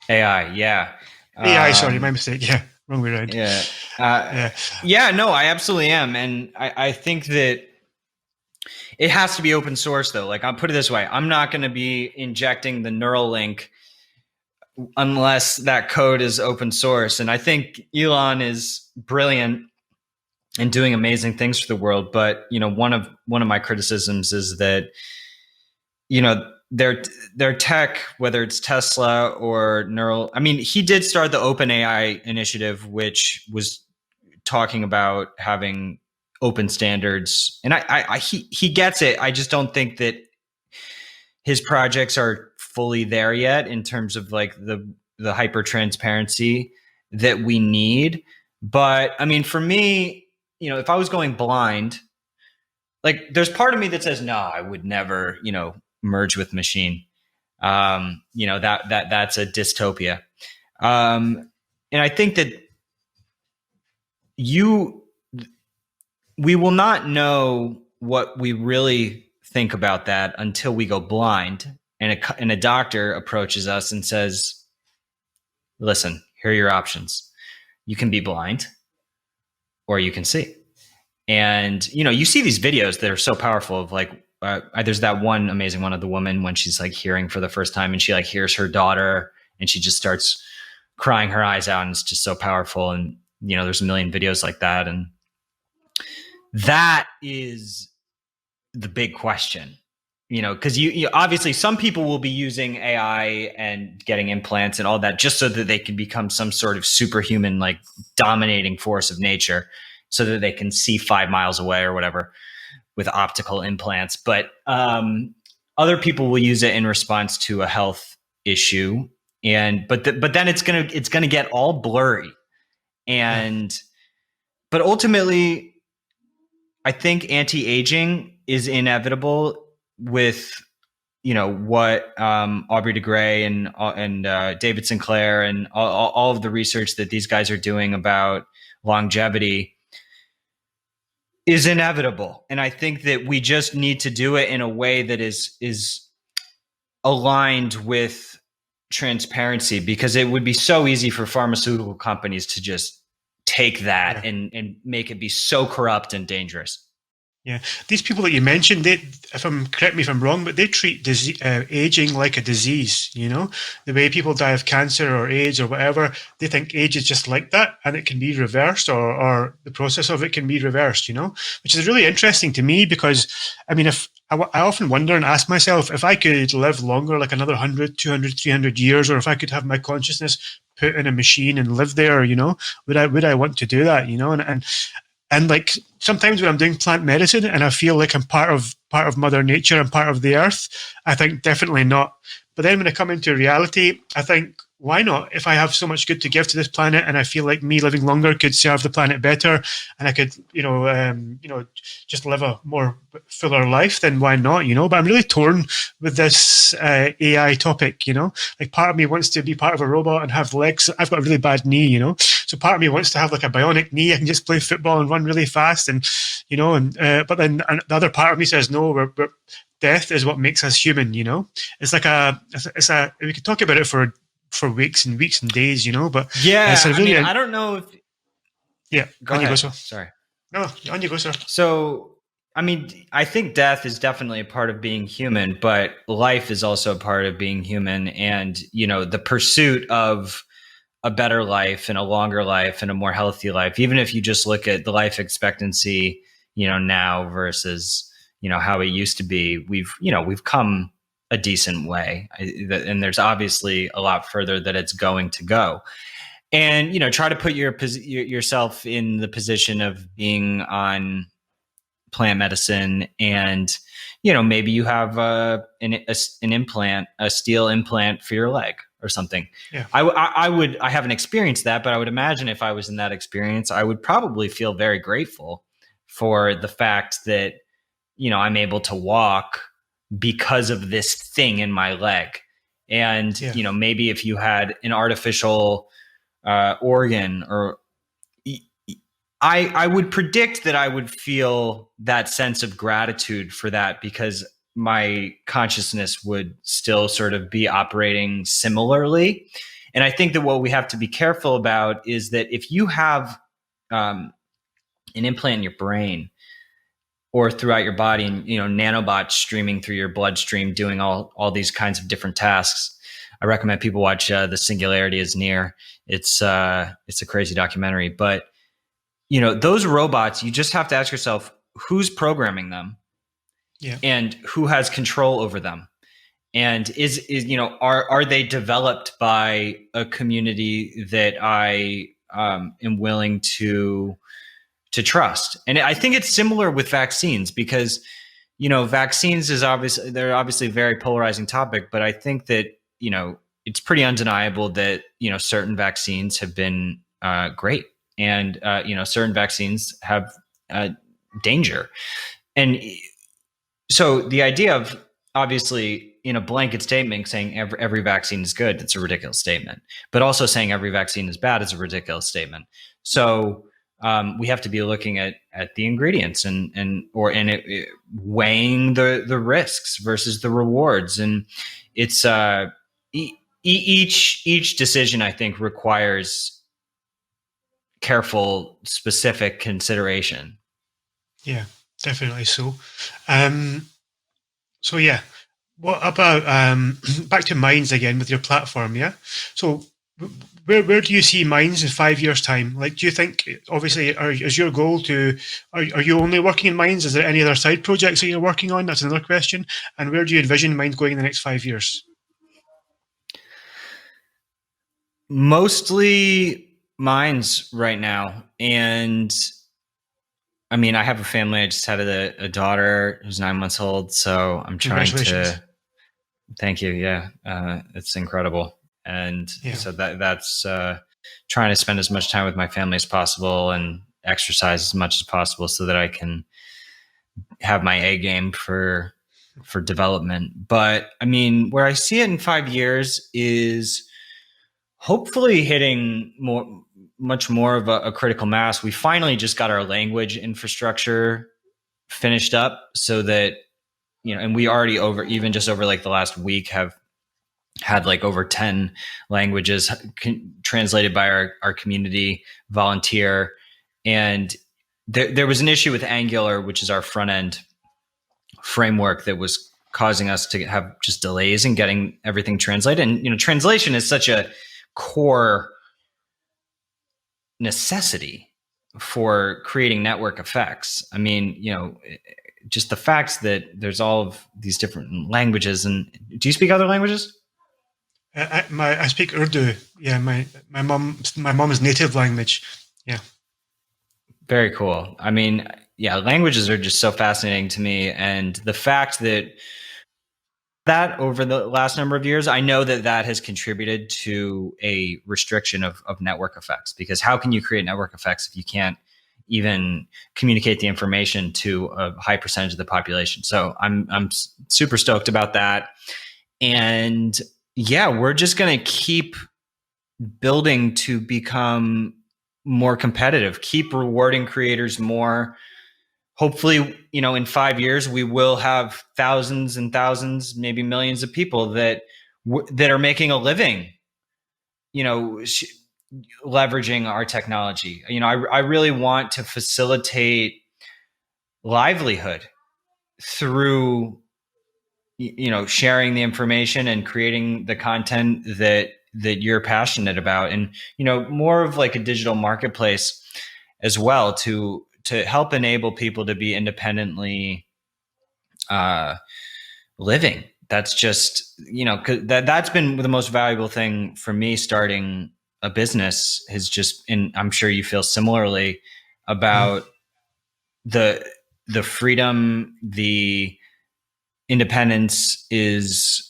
AI, yeah. AI, sorry, my Um, mistake. Yeah, wrong way around. yeah. Uh, Yeah, yeah, no, I absolutely am. And I think that it has to be open source, though. Like, I'll put it this way, I'm not going to be injecting the neural link unless that code is open source. And I think Elon is brilliant and doing amazing things for the world. But, one of my criticisms is that, their tech, whether it's Tesla or neural, I mean, he did start the OpenAI initiative, which was talking about having open standards, and he gets it. I just don't think that his projects are fully there yet in terms of like the hyper transparency that we need. But I mean, for me, if I was going blind, like there's part of me that says no, I would never, merge with machine. That's a dystopia. And I think that you we will not know what we really think about that until we go blind and a doctor approaches us and says, listen, here are your options. You can be blind or you can see. And, you see these videos that are so powerful of like, there's that one amazing one of the woman when she's like hearing for the first time and she like hears her daughter and she just starts crying her eyes out and it's just so powerful. And, there's a million videos like that. And that is the big question, because you obviously some people will be using AI and getting implants and all that just so that they can become some sort of superhuman, like dominating force of nature so that they can see 5 miles away or whatever with optical implants. But other people will use it in response to a health issue. But then it's gonna get all blurry. And but ultimately, I think anti-aging is inevitable with what Aubrey de Grey and David Sinclair and all of the research that these guys are doing about longevity is inevitable. And I think that we just need to do it in a way that is aligned with transparency, because it would be so easy for pharmaceutical companies to just take that and make it be so corrupt and dangerous. yeah. These people that you mentioned, correct me if I'm wrong, but they treat aging like a disease. The way people die of cancer or AIDS or whatever, they think age is just like that, and it can be reversed, or the process of it can be reversed. Which is really interesting to me because, I mean, if I often wonder and ask myself if I could live longer, like another 100, 200, 300 years, or if I could have my consciousness put in a machine and live there, would I want to do that? And like sometimes when I'm doing plant medicine and I feel like I'm part of Mother Nature and part of the earth, I think definitely not. But then when I come into reality, I think, why not? If I have so much good to give to this planet, and I feel like me living longer could serve the planet better, and I could, just live a more fuller life, then why not? But I'm really torn with this AI topic. Like part of me wants to be part of a robot and have legs. I've got a really bad knee. So part of me wants to have like a bionic knee. I can just play football and run really fast, and but then the other part of me says no. Death is what makes us human. It's like we could talk about it for weeks and weeks and days, but yeah, it's a really, I don't know if. Yeah, go on ahead. you go, sir. Sorry. No, on you go, sir. So, I mean, I think death is definitely a part of being human, but life is also a part of being human. And, the pursuit of a better life and a longer life and a more healthy life, even if you just look at the life expectancy, now versus, how it used to be, we've come a decent way. And there's obviously a lot further that it's going to go. And, try to put yourself in the position of being on plant medicine, and maybe you have an implant, a steel implant for your leg or something. Yeah. I haven't experienced that, but I would imagine if I was in that experience, I would probably feel very grateful for the fact that I'm able to walk because of this thing in my leg. And Yeah. maybe if you had an artificial organ, or I would predict that I would feel that sense of gratitude for that, because my consciousness would still sort of be operating similarly. And I think that what we have to be careful about is that if you have an implant in your brain or throughout your body, and nanobots streaming through your bloodstream doing all these kinds of different tasks, I recommend people watch The Singularity is Near. It's a crazy documentary. But those robots, you just have to ask yourself, who's programming them? Yeah. And who has control over them? And is are they developed by a community that I am willing to trust? And I think it's similar with vaccines, because vaccines they're obviously a very polarizing topic, but I think that it's pretty undeniable that certain vaccines have been great, and certain vaccines have danger. And so the idea of, obviously, in a blanket statement saying every vaccine is good, it's a ridiculous statement. But also saying every vaccine is bad is a ridiculous statement. So we have to be looking at the ingredients and weighing the risks versus the rewards. And it's each decision, I think, requires careful, specific consideration. Yeah, definitely so. So yeah, what about back to Minds again with your platform? Yeah, so where do you see Minds in 5 years' time? Like, do you think, obviously, is your goal to are you only working in Minds? Is there any other side projects that you're working on? That's another question. And where do you envision Minds going in the next 5 years? Mostly Minds right now. And I mean, I have a family. I just had a daughter who's 9 months old. So I'm trying to. Thank you. Yeah. It's incredible. And so that's trying to spend as much time with my family as possible and exercise as much as possible so that I can have my A game for development. But I mean, where I see it in 5 years is hopefully hitting much more of a critical mass. We finally just got our language infrastructure finished up, so that and we already over like the last week have had like over 10 languages translated by our community volunteer. And there was an issue with Angular, which is our front end framework, that was causing us to have just delays in getting everything translated. And translation is such a core necessity for creating network effects. I mean, just the fact that there's all of these different languages. And do you speak other languages? I speak Urdu. Yeah, my mom's native language. Yeah. Very cool. I mean, yeah, languages are just so fascinating to me. And the fact that over the last number of years, I know that has contributed to a restriction of network effects, because how can you create network effects if you can't even communicate the information to a high percentage of the population? So I'm super stoked about that. And yeah, we're just going to keep building to become more competitive, keep rewarding creators more. Hopefully, in 5 years, we will have thousands and thousands, maybe millions of people that are making a living, leveraging our technology. I really want to facilitate livelihood through, sharing the information and creating the content that you're passionate about, and more of like a digital marketplace as well, to help enable people to be independently living. That's just, that's been the most valuable thing for me starting a business, has just, and I'm sure you feel similarly about the the freedom, the independence is,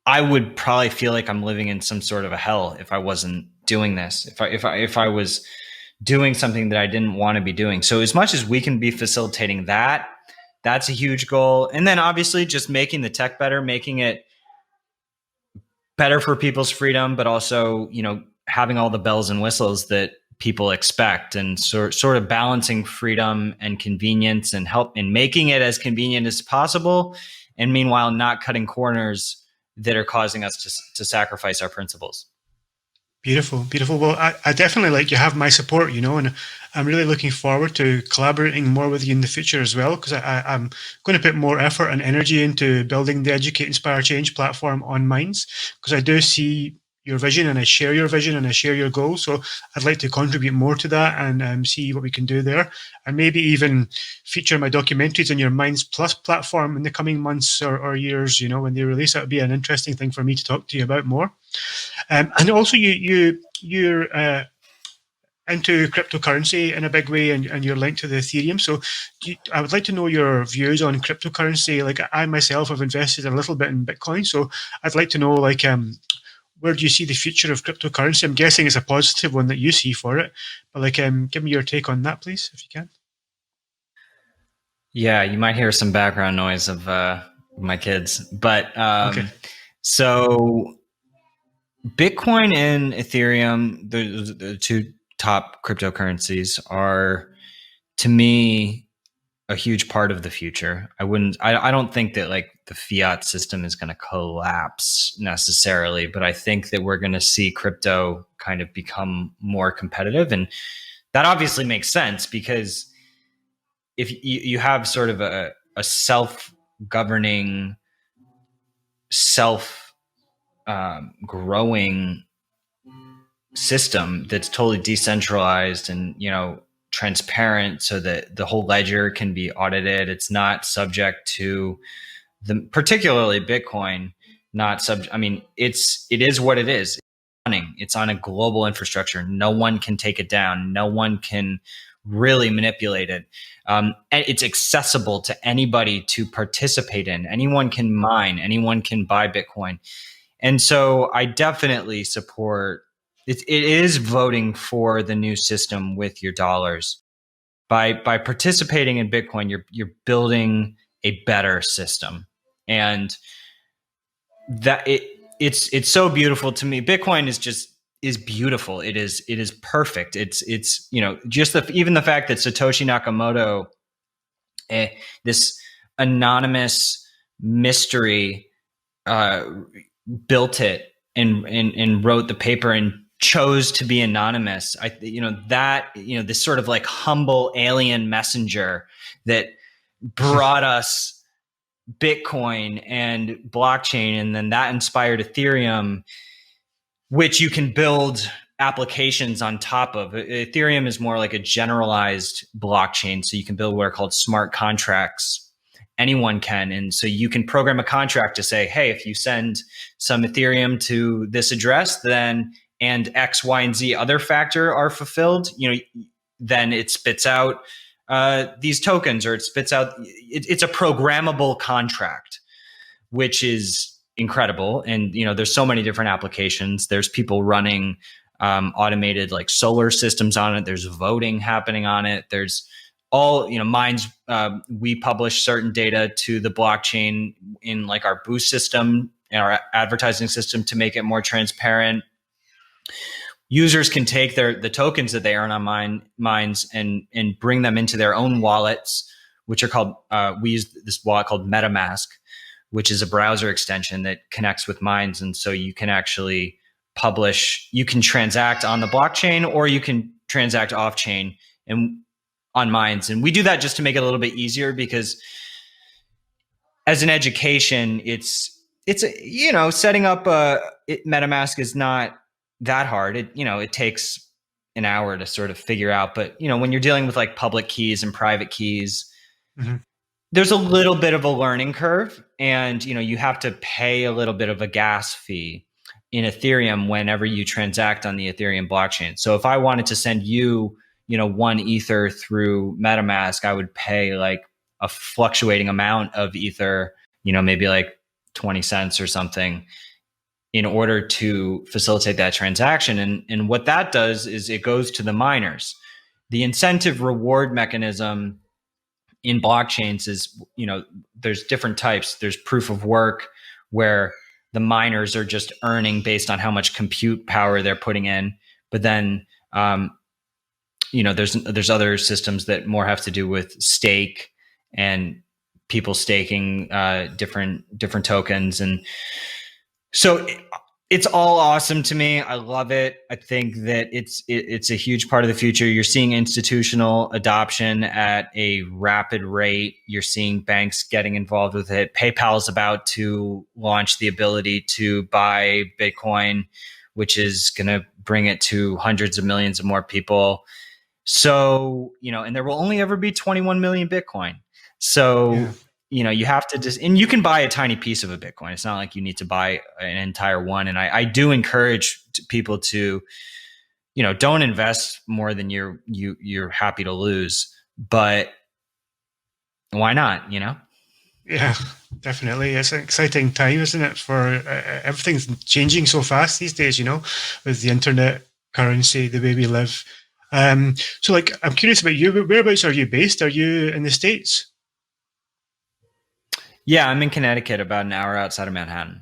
I would probably feel like I'm living in some sort of a hell if I wasn't doing this. If I was doing something that I didn't want to be doing. So as much as we can be facilitating that, that's a huge goal. And then obviously just making the tech better, making it better for people's freedom, but also, having all the bells and whistles that people expect, and sort of balancing freedom and convenience and help and making it as convenient as possible. And meanwhile, not cutting corners that are causing us to sacrifice our principles. Beautiful, beautiful. Well, I definitely you have my support, and I'm really looking forward to collaborating more with you in the future as well, because I'm going to put more effort and energy into building the Educate, Inspire, Change platform on Minds, because I do see your vision and I share your vision and I share your goals. So I'd like to contribute more to that and see what we can do there, and maybe even feature my documentaries on your Minds Plus platform in the coming months or years, when they release. That would be an interesting thing for me to talk to you about more. And also, you're into cryptocurrency in a big way, and you're linked to the Ethereum. So I would like to know your views on cryptocurrency. Like, I myself have invested a little bit in Bitcoin, so I'd like to know, where do you see the future of cryptocurrency? I'm guessing it's a positive one that you see for it, but give me your take on that, please, if you can. Yeah, you might hear some background noise of my kids, but Okay. So Bitcoin and Ethereum, the two top cryptocurrencies, are, to me, a huge part of the future. I don't think that the fiat system is going to collapse necessarily, but I think that we're going to see crypto kind of become more competitive. And that obviously makes sense, because if you have sort of a self-governing, growing system that's totally decentralized and transparent, so that the whole ledger can be audited. It's not subject to particularly Bitcoin. It is what it is. It's on a global infrastructure. No one can take it down. No one can really manipulate it. And it's accessible to anybody to participate in. Anyone can mine. Anyone can buy Bitcoin. And so I definitely support it. It is voting for the new system with your dollars. By participating in Bitcoin, you're building a better system. And that it's so beautiful to me. Bitcoin is beautiful. It is perfect. It's just even the fact that Satoshi Nakamoto, this anonymous mystery, built it and wrote the paper and chose to be anonymous. This sort of humble alien messenger that brought us Bitcoin and blockchain, and then that inspired Ethereum, which you can build applications on top of. Ethereum is more like a generalized blockchain, so you can build what are called smart contracts. Anyone can. And so you can program a contract to say, hey, if you send some Ethereum to this address, then and X, Y, and Z other factor are fulfilled, then it spits out these tokens, or it spits out. It's a programmable contract, which is incredible. And there's so many different applications. There's people running automated solar systems on it. There's voting happening on it. There's all Minds. We publish certain data to the blockchain in our boost system and our advertising system to make it more transparent. Users can take the tokens that they earn on Minds and bring them into their own wallets, which are called, we use this wallet called MetaMask, which is a browser extension that connects with Minds. And so you can actually you can transact on the blockchain, or you can transact off chain and on Minds. And we do that just to make it a little bit easier, because as an education, it's setting up MetaMask is not that hard. It takes an hour to sort of figure out. But when you're dealing with public keys and private keys, mm-hmm. there's a little bit of a learning curve, and you have to pay a little bit of a gas fee in Ethereum whenever you transact on the Ethereum blockchain. So if I wanted to send you one ether through MetaMask, I would pay like a fluctuating amount of ether, maybe like 20 cents or something, in order to facilitate that transaction. And what that does is it goes to the miners. The incentive reward mechanism in blockchains is, there's different types. There's proof of work, where the miners are just earning based on how much compute power they're putting in. But then, there's other systems that more have to do with stake and people staking different tokens. And so it's all awesome to me. I love it. I think that it's a huge part of the future. You're seeing institutional adoption at a rapid rate. You're seeing banks getting involved with it. PayPal is about to launch the ability to buy Bitcoin, which is going to bring it to hundreds of millions of more people. So, and there will only ever be 21 million Bitcoin. So, you have to and you can buy a tiny piece of a Bitcoin. It's not like you need to buy an entire one. And I do encourage people to, don't invest more than you're happy to lose, but why not, Yeah, definitely. It's an exciting time, isn't it? For everything's changing so fast these days, with the internet, currency, the way we live. So like, I'm curious about you. Whereabouts are you based? Are you in the States? Yeah, I'm in Connecticut, about an hour outside of Manhattan.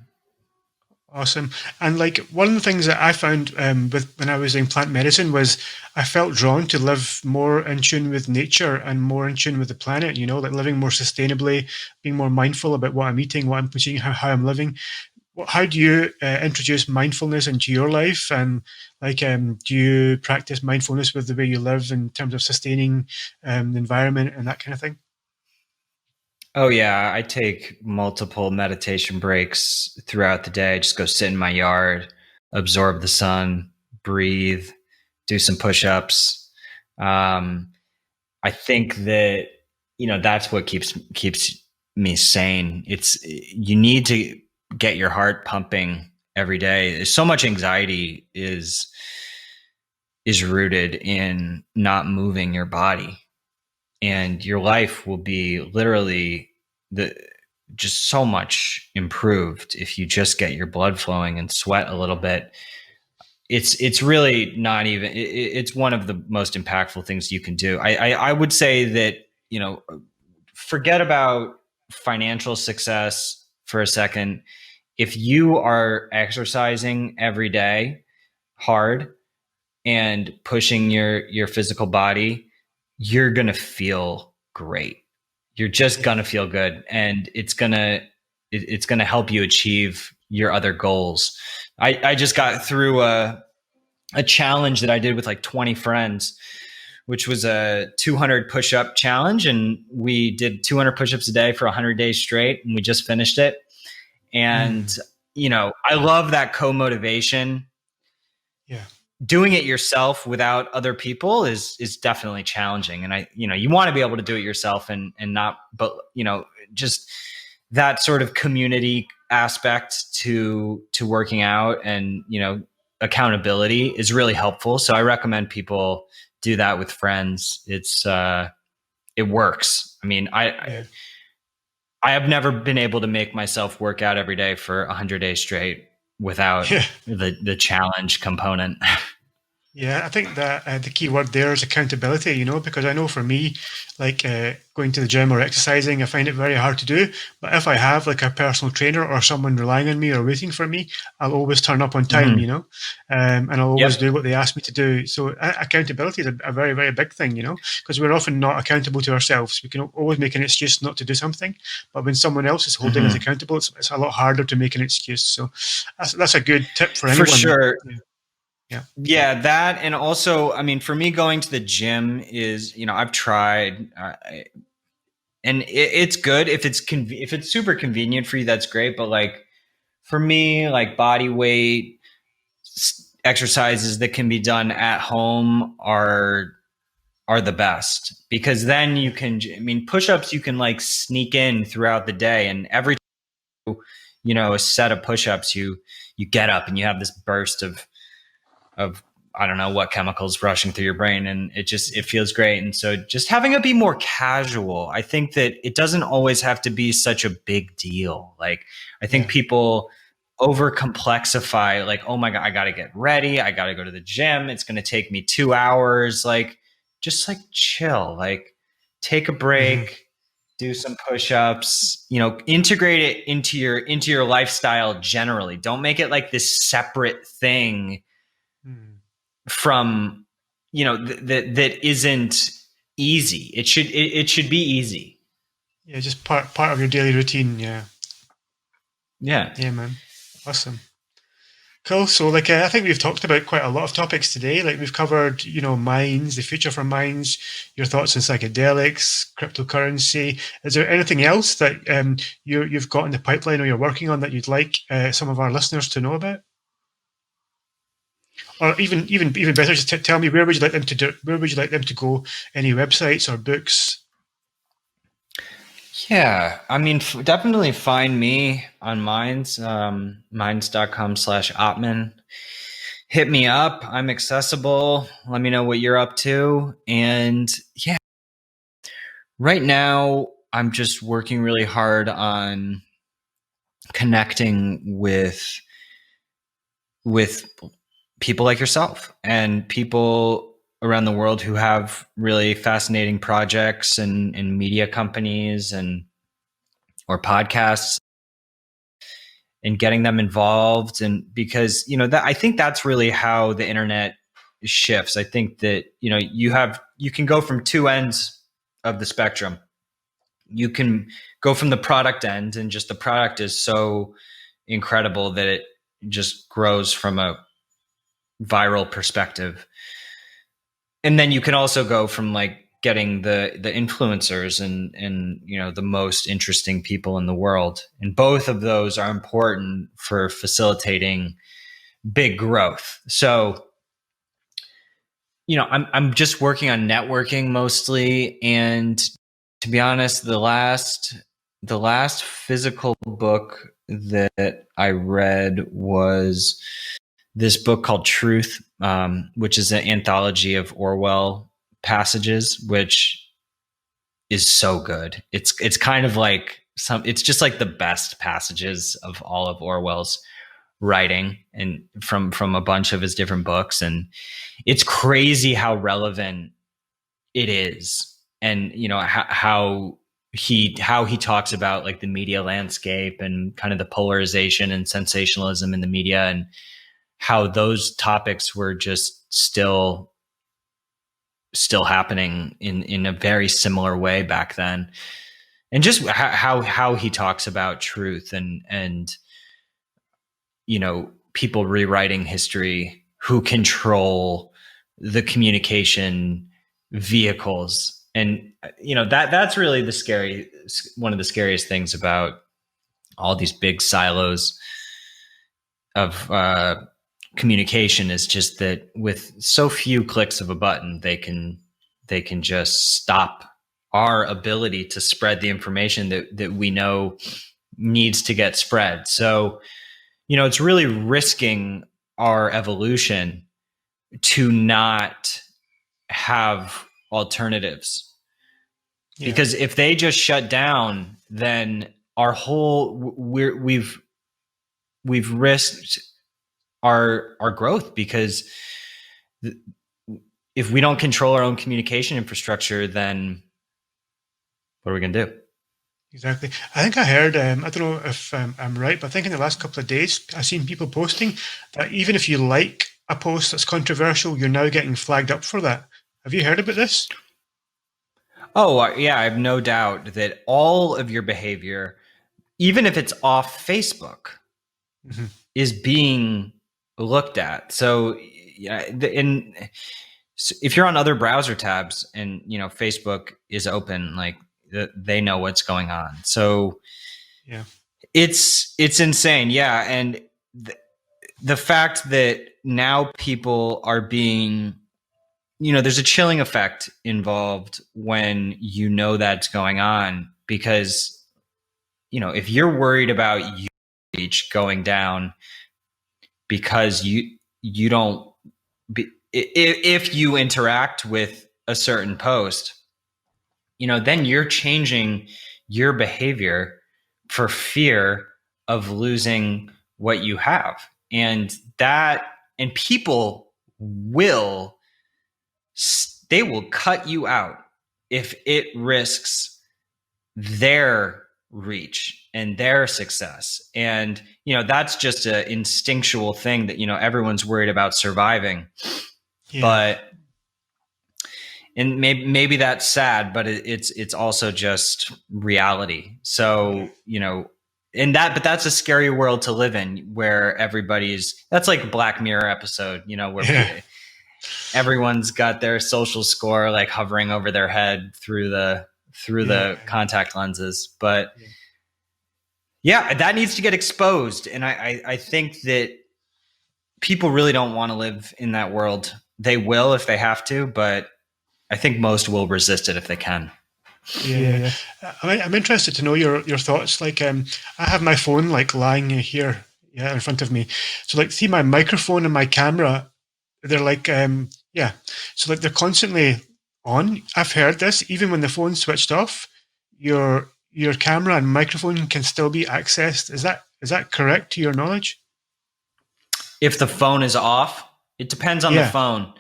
Awesome. And like one of the things that I found with when I was in plant medicine was I felt drawn to live more in tune with nature and more in tune with the planet, like living more sustainably, being more mindful about what I'm eating, what I'm consuming, how I'm living. How do you introduce mindfulness into your life? And like, do you practice mindfulness with the way you live in terms of sustaining the environment and that kind of thing? Oh yeah, I take multiple meditation breaks throughout the day. I just go sit in my yard, absorb the sun, breathe, do some push-ups. Um, I think that that's what keeps me sane. You need to get your heart pumping every day. So much anxiety is rooted in not moving your body, and your life will be literally just so much improved if you just get your blood flowing and sweat a little bit. It's really not even, it's one of the most impactful things you can do. I would say that, forget about financial success for a second. If you are exercising every day hard and pushing your physical body, you're going to feel great. You're just going to feel good, and it's going to help you achieve your other goals. I just got through a challenge that I did with like 20 friends, which was a 200 push-up challenge. And we did 200 push-ups a day for 100 days straight. And we just finished it. And, I love that co-motivation. Yeah. Doing it yourself without other people is definitely challenging. And you want to be able to do it yourself and not, but, just that sort of community aspect to working out and, accountability is really helpful. So I recommend people do that with friends. It works. I mean, Yeah. I have never been able to make myself work out every day for 100 days straight without Yeah. the challenge component. Yeah, I think that the key word there is accountability, because I know for me, like going to the gym or exercising, I find it very hard to do. But if I have like a personal trainer or someone relying on me or waiting for me, I'll always turn up on time, Mm-hmm. and I'll always Yep. do what they ask me to do. So accountability is a very, very big thing, because we're often not accountable to ourselves. We can always make an excuse not to do something. But when someone else is holding us Mm-hmm. accountable, it's a lot harder to make an excuse. So that's a good tip for For anyone. sure. Yeah. Yeah, that. And also, I mean, for me, going to the gym is, I've tried, and it's good if if it's super convenient for you, that's great. But like for me, like body weight exercises that can be done at home are the best, because then you can, I mean, push-ups you can like sneak in throughout the day, and every a set of push-ups, you get up and you have this burst of I don't know what chemicals rushing through your brain, and it feels great. And so just having it be more casual, I think that it doesn't always have to be such a big deal. Like, I think people over complexify, like, oh my God, I got to get ready. I got to go to the gym. It's going to take me 2 hours. Like, just like chill, like take a break, do some push-ups, integrate it into your lifestyle generally. Don't make it like this separate thing from, that isn't easy. It should be easy. Yeah, just part of your daily routine. Yeah, man, awesome, cool. So I think we've talked about quite a lot of topics today. Like, we've covered mines, the future for mines, your thoughts on psychedelics, cryptocurrency. Is there anything else that you've got in the pipeline or you're working on that you'd like some of our listeners to know about? Or even better, just tell me, where would you like them to do? Where would you like them to go? Any websites or books? Yeah, I mean, definitely find me on Minds, minds.com/Ottman. Hit me up. I'm accessible. Let me know what you're up to. And yeah, right now I'm just working really hard on connecting with people like yourself and people around the world who have really fascinating projects and media companies or podcasts, and getting them involved. And because, I think that's really how the internet shifts. I think that, you can go from two ends of the spectrum. You can go from the product end, and just the product is so incredible that it just grows from a viral perspective. And then you can also go from like getting the influencers and the most interesting people in the world. And both of those are important for facilitating big growth. So, I'm just working on networking mostly. And to be honest, the last physical book that I read was this book called Truth, which is an anthology of Orwell passages, which is so good. It's kind of like it's just like the best passages of all of Orwell's writing, and from a bunch of his different books. And it's crazy how relevant it is. And, how he talks about like the media landscape and kind of the polarization and sensationalism in the media, and how those topics were just still happening in a very similar way back then. And just how he talks about truth and people rewriting history who control the communication vehicles. And that's really one of the scariest things about all these big silos of communication, is just that with so few clicks of a button, they can just stop our ability to spread the information that we know needs to get spread. So, it's really risking our evolution to not have alternatives. Yeah. Because if they just shut down, then we've risked our growth, because if we don't control our own communication infrastructure, then what are we going to do? Exactly. I think I heard, I don't know if I'm right, but I think in the last couple of days, I've seen people posting that even if you like a post that's controversial, you're now getting flagged up for that. Have you heard about this? Oh, yeah, I have no doubt that all of your behavior, even if it's off Facebook, is being looked at. So, yeah, if you're on other browser tabs and Facebook is open, like they know what's going on. So, yeah, it's insane. Yeah, and the fact that now people are being, there's a chilling effect involved when that's going on, because if you're worried about your reach going down because you don't if you interact with a certain post, then you're changing your behavior for fear of losing what you have. And people will, they will cut you out if it risks their reach and their success. And, that's just an instinctual thing that, everyone's worried about surviving. Yeah. But, and maybe that's sad, but it's also just reality. So, but that's a scary world to live in, where that's like a Black Mirror episode, where everyone's got their social score like hovering over their head through the contact lenses. But that needs to get exposed. And I think that people really don't want to live in that world. They will if they have to, but I think most will resist it if they can. Yeah. I'm interested to know your thoughts. Like, I have my phone like lying here, in front of me. So like, see my microphone and my camera, they're like, so like they're constantly on. I've heard this, even when the phone's switched off, your camera and microphone can still be accessed. Is that correct to your knowledge? If the phone is off, it depends on the phone.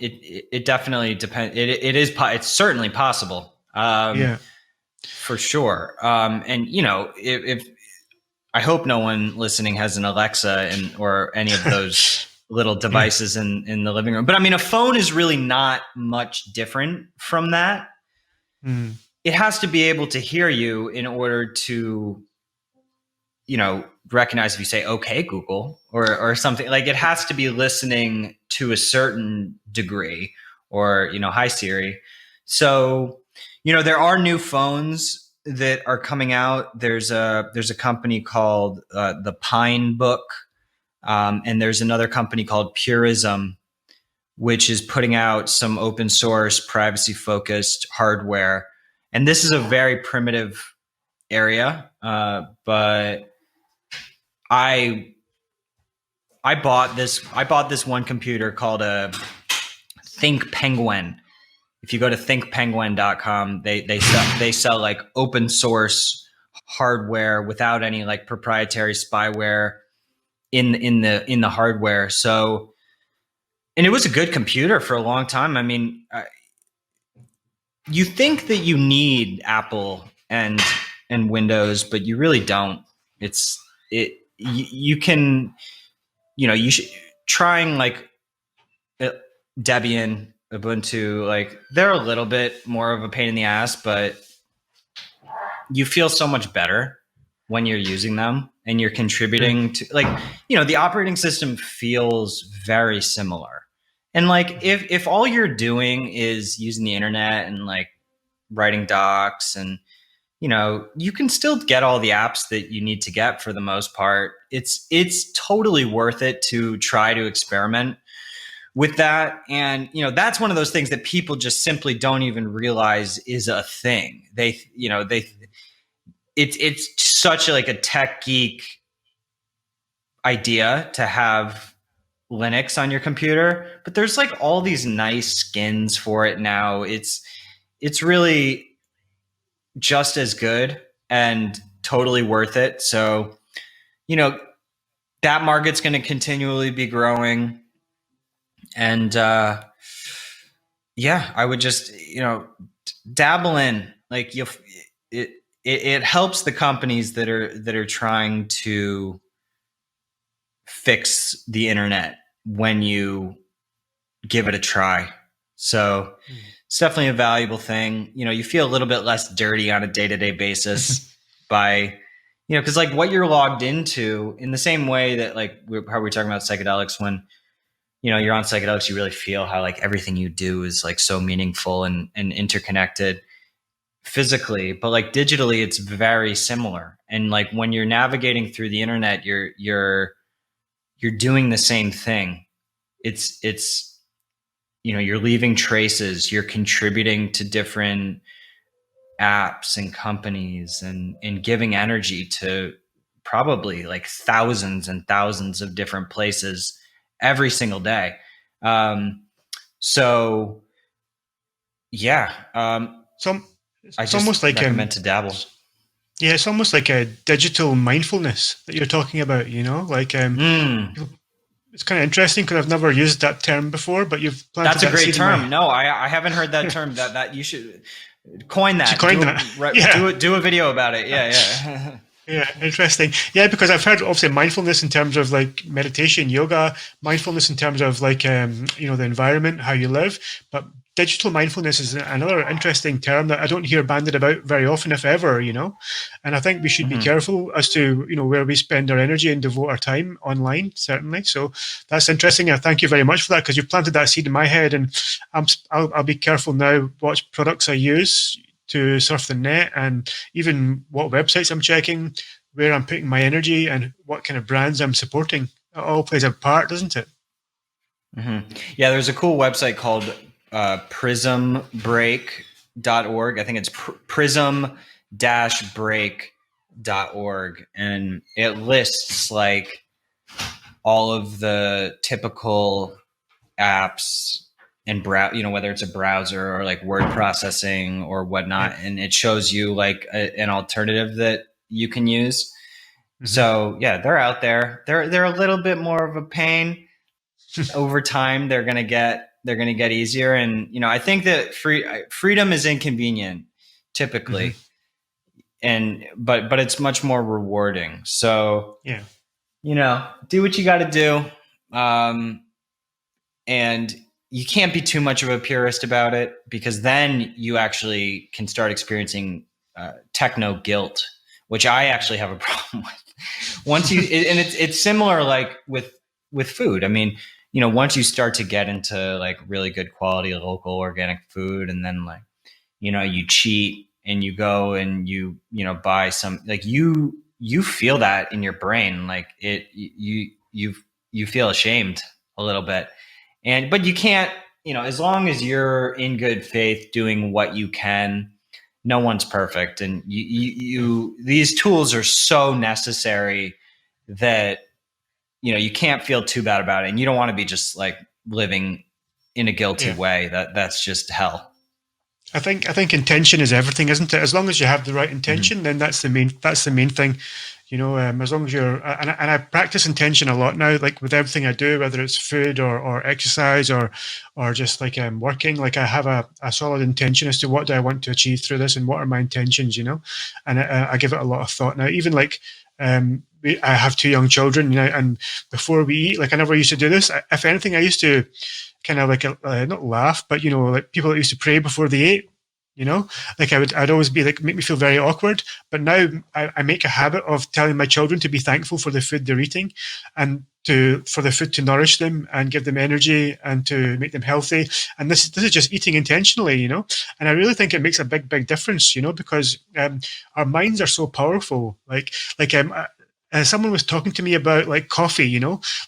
It definitely depends. It's certainly possible. For sure. And if I hope no one listening has an Alexa or any of those little devices in the living room. But I mean, a phone is really not much different from that. It has to be able to hear you in order to, recognize if you say, "Okay, Google," or something. Like, it has to be listening to a certain degree, or, "Hi, Siri." So, there are new phones that are coming out. There's a company called the Pine Book, and there's another company called Purism, which is putting out some open source, privacy focused hardware. And this is a very primitive area, but I bought this one computer called a Think Penguin. If you go to thinkpenguin.com, they sell like open source hardware without any like proprietary spyware in the hardware. So, and it was a good computer for a long time. I mean, you think that you need Apple and Windows, but you really don't. You can, you should trying like Debian, Ubuntu, like they're a little bit more of a pain in the ass, but you feel so much better when you're using them and you're contributing to, like, the operating system feels very similar. And like, if all you're doing is using the internet and like writing docs, and you can still get all the apps that you need to get for the most part. It's totally worth it to try to experiment with that. And, that's one of those things that people just simply don't even realize is a thing. It's such like a tech geek idea to have Linux on your computer, but there's like all these nice skins for it now. It's really just as good and totally worth it. So, that market's going to continually be growing. And I would just, dabble in, like, it helps the companies that are trying to fix the internet when you give it a try. So it's definitely a valuable thing. You feel a little bit less dirty on a day-to-day basis by, because like what you're logged into, in the same way that like how we're talking about psychedelics, when, you're on psychedelics, you really feel how like everything you do is like so meaningful and interconnected physically, but like digitally, it's very similar. And like when you're navigating through the internet, you're doing the same thing. It's you're leaving traces, you're contributing to different apps and companies, and giving energy to probably like thousands and thousands of different places every single day. Um, so yeah, So I it's almost just like recommend to dabble. yeah, it's almost like a digital mindfulness that you're talking about. Like Mm, it's kind of interesting because I've never used that term before, but you've planted that's a that great seed in my. term. No, I haven't heard that term. That you should coin She that. coined that. Yeah. Do a video about it. Yeah, yeah. Yeah, interesting. Yeah, because I've heard obviously mindfulness in terms of like meditation, yoga, mindfulness in terms of like the environment, how you live. But digital mindfulness is another interesting term that I don't hear banded about very often, if ever. And I think we should be Hmm. careful as to where we spend our energy and devote our time online, certainly. So that's interesting. I thank you very much for that because you've planted that seed in my head, and I'll be careful now what products I use to surf the net and even what websites I'm checking, where I'm putting my energy, and what kind of brands I'm supporting. It all plays a part, doesn't it? Hmm. Yeah, there's a cool website called prismbreak.org. I think it's prism-break.org. And it lists like all of the typical apps and whether it's a browser or like word processing or Yeah. whatnot. And it shows you like an alternative that you can use. Hmm. So yeah, they're out there. They're a little bit more of a pain. Over time they're going to get easier, and I think that freedom is inconvenient Hmm. typically, and but it's much more rewarding. So Yeah. do what you got to do, and you can't be too much of a purist about it, because then you actually can start experiencing techno guilt, which I actually have a problem with. Once you and it's similar like with food. I mean, once you start to get into like really good quality local organic food, and then like you cheat and you go and buy some, like you feel that in your brain, like you feel ashamed a little bit, but you can't, as long as you're in good faith doing what you can. No one's perfect, and Yeah. these tools are so necessary that you can't feel too bad about it, and you don't want to be just like living in a guilty Yeah. way. That's just hell. I think intention is everything, isn't it? As long as you have the right Mm-hmm. intention, then that's the main thing. As long as you're and I practice intention a lot now, like with everything I do, whether it's food or exercise or just like working. Like I have a solid intention as to what do I want to achieve through this and what are my intentions. And I give it a lot of thought now. Even like I have two young children, and before we eat, like I never used to do this. If anything, I used to kind of like not laugh, but like people that used to pray before they ate. Like I'd always be like make me feel very awkward. But now I make a habit of telling my children to be thankful for the food they're eating, and for the food to nourish them and give them energy and to make them healthy. And this is just eating intentionally. And I really think it makes a big difference, because our minds are so powerful. Someone was talking to me about like coffee.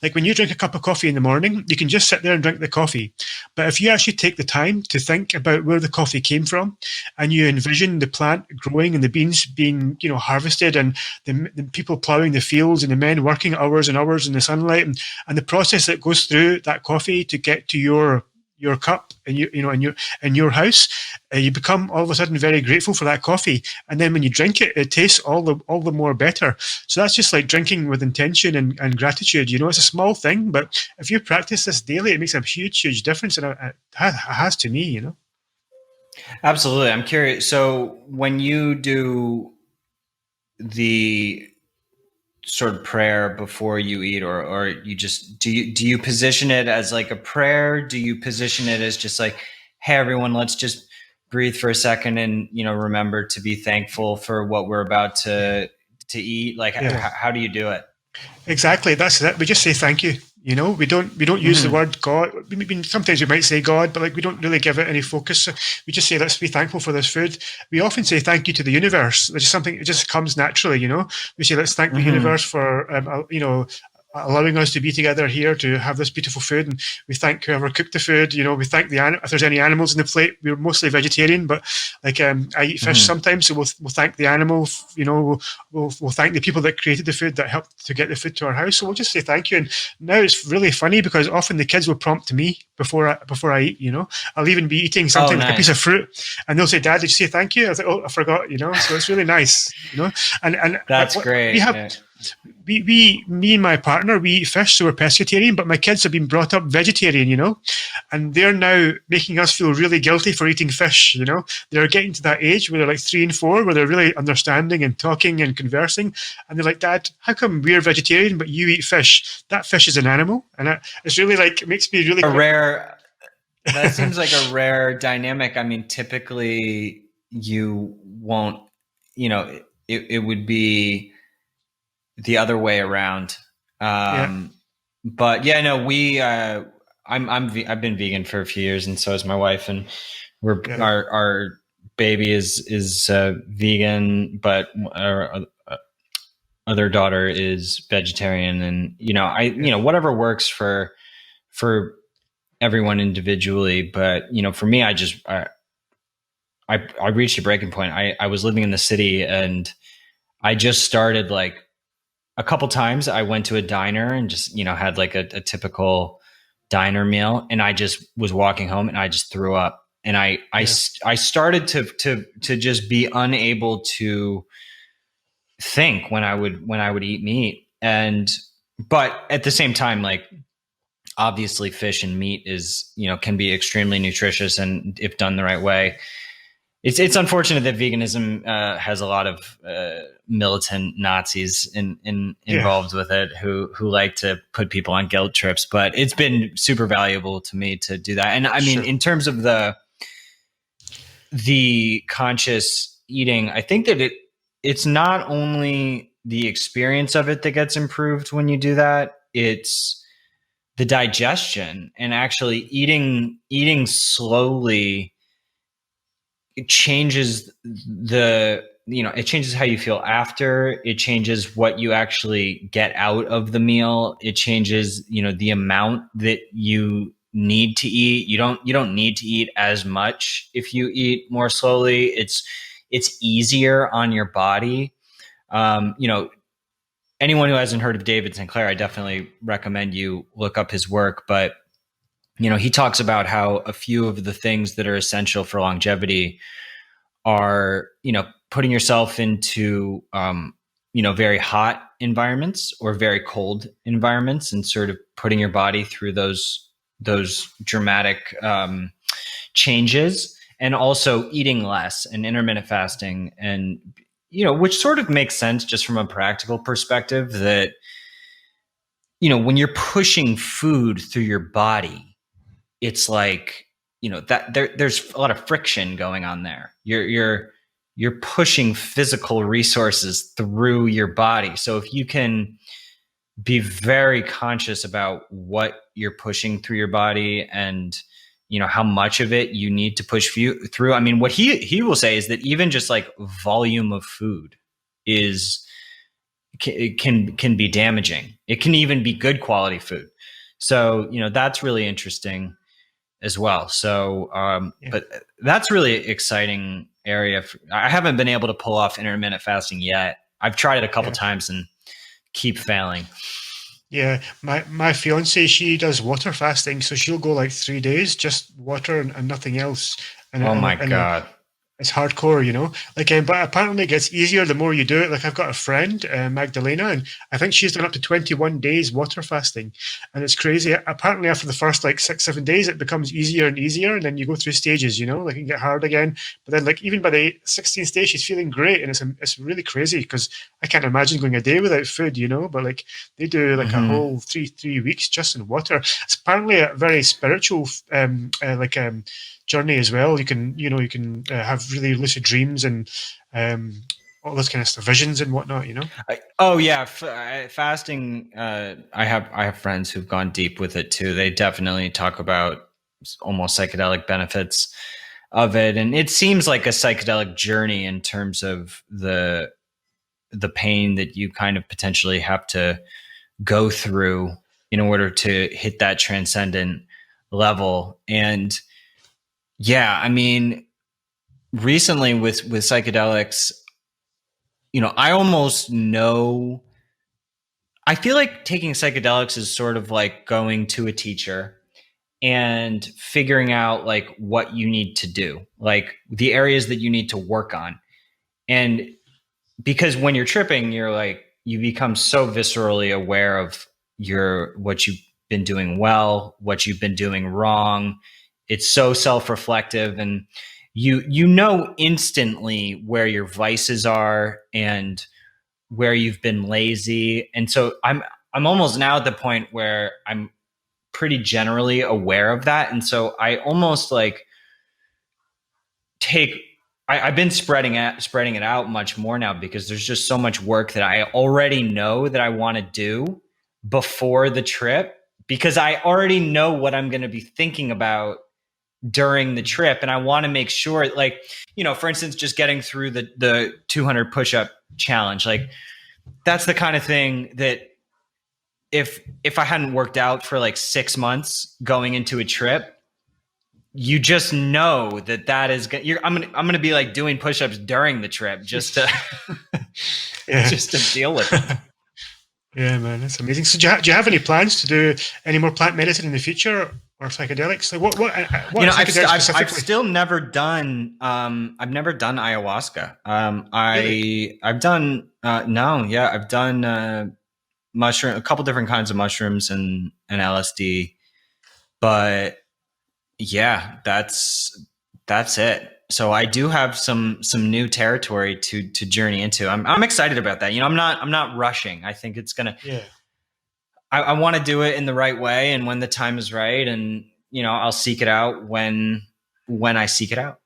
Like when you drink a cup of coffee in the morning, you can just sit there and drink the coffee. But if you actually take the time to think about where the coffee came from, and you envision the plant growing and the beans being, harvested, and the people plowing the fields and the men working hours and hours in the sunlight, and the process that goes through that coffee to get to your cup and in your house, you become all of a sudden very grateful for that coffee. And then when you drink it, it tastes all the more better. So that's just like drinking with intention and gratitude. It's a small thing, but if you practice this daily, it makes a huge difference, and it has to me. Absolutely. I'm curious. So when you do the sort of prayer before you eat, or you just do you position it as like a prayer? Do you position it as just like, hey everyone, let's just breathe for a second and remember to be thankful for what we're about Yeah, to eat? Like yeah. how do you do it? Exactly, that's it. We just say thank you. We don't use the Mm-hmm. word God. I mean, sometimes we might say God, but like we don't really give it any focus. We just say let's be thankful for this food. We often say thank you to the universe. It's just something. It just comes naturally. We say let's thank the Mm-hmm. universe for allowing us to be together here to have this beautiful food. And we thank whoever cooked the food. We thank if there's any animals in the plate. We're mostly vegetarian, but like I eat fish sometimes, so we'll thank the animal. We'll thank the people that created the food, that helped to get the food to our house. So we'll just say thank you. And now it's really funny because often the kids will prompt me before I eat. I'll even be eating something like a piece of fruit, and they'll say, "Dad, did you say thank you?" I was like, "Oh, I forgot." So it's really nice. And that's great. We have. Me and my partner, we eat fish, so we're pescatarian, but my kids have been brought up vegetarian, and they're now making us feel really guilty for eating fish, They're getting to that age where they're like 3 and 4, where they're really understanding and talking and conversing, and they're like, "Dad, how come we're vegetarian, but you eat fish? That fish is an animal." And it's really it makes me really... That seems like a rare dynamic. I mean, typically you won't, it would be the other way around. But yeah, no, I've been vegan for a few years, and so is my wife, and our baby is vegan, but our other daughter is vegetarian, and whatever works for everyone individually. But for me, I reached a breaking point. I was living in the city, and I just started like a couple times I went to a diner and just, had like a typical diner meal, and I just was walking home and I just threw up, and I started to just be unable to think when I would eat meat. But at the same time, like, obviously fish and meat is, can be extremely nutritious, and if done the right way. It's unfortunate that veganism has a lot of militant Nazis involved with it who like to put people on guilt trips, but it's been super valuable to me to do that. And I mean, in terms of the conscious eating, I think that it's not only the experience of it that gets improved when you do that, it's the digestion, and actually eating slowly. It changes it changes how you feel after. It changes what you actually get out of the meal. It changes, the amount that you need to eat. You don't need to eat as much if you eat more slowly. It's easier on your body. Anyone who hasn't heard of David Sinclair, I definitely recommend you look up his work. But he talks about how a few of the things that are essential for longevity are, putting yourself into, very hot environments or very cold environments, and sort of putting your body through those dramatic changes, and also eating less and intermittent fasting, and, which sort of makes sense just from a practical perspective that, when you're pushing food through your body, it's like, that there's a lot of friction going on there. You're pushing physical resources through your body. So if you can be very conscious about what you're pushing through your body, and how much of it you need to push through. I mean, what he will say is that even just like volume of food can be damaging. It can even be good quality food. So, that's really interesting as well. So, but that's really exciting area. I haven't been able to pull off intermittent fasting yet. I've tried it a couple times and keep failing. Yeah, my fiance, she does water fasting, so she'll go like 3 days, just water and nothing else. And God. It's hardcore, but apparently it gets easier the more you do it. Like, I've got a friend, Magdalena, and I think she's done up to 21 days water fasting, and it's crazy. Apparently after the first like 6-7 days, it becomes easier and easier, and then you go through stages, like it can get hard again. But then, like, even by the 16th day, she's feeling great, and it's really crazy because I can't imagine going a day without food, but like they do like a whole three weeks just in water. It's apparently a very spiritual journey as well. You can have really lucid dreams and all this kind of stuff, visions and whatnot. Fasting. I have friends who've gone deep with it too. They definitely talk about almost psychedelic benefits of it, and it seems like a psychedelic journey in terms of the pain that you kind of potentially have to go through in order to hit that transcendent level. And yeah, I mean, recently with psychedelics, I almost know, I feel like taking psychedelics is sort of like going to a teacher and figuring out like what you need to do, like the areas that you need to work on. And because when you're tripping, you become so viscerally aware of what you've been doing well, what you've been doing wrong. It's so self-reflective, and you know instantly where your vices are and where you've been lazy. And so I'm almost now at the point where I'm pretty generally aware of that. And so I almost like I've been spreading it out much more now, because there's just so much work that I already know that I want to do before the trip, because I already know what I'm going to be thinking about during the trip. And I want to make sure, like, for instance, just getting through the 200 push-up challenge, like that's the kind of thing that if I hadn't worked out for like 6 months going into a trip, you just know that is I'm gonna be like doing push-ups during the trip just to just to deal with it. Yeah, man, that's amazing. So do you have any plans to do any more plant medicine in the future, or psychedelics? Like what I've still never done I've never done ayahuasca. Really? I've done I've done a couple different kinds of mushrooms and LSD, but yeah, that's it. So I do have some new territory to journey into. I'm excited about that. I'm not rushing. I think it's gonna. Yeah. I want to do it in the right way, and when the time is right, and I'll seek it out when I seek it out.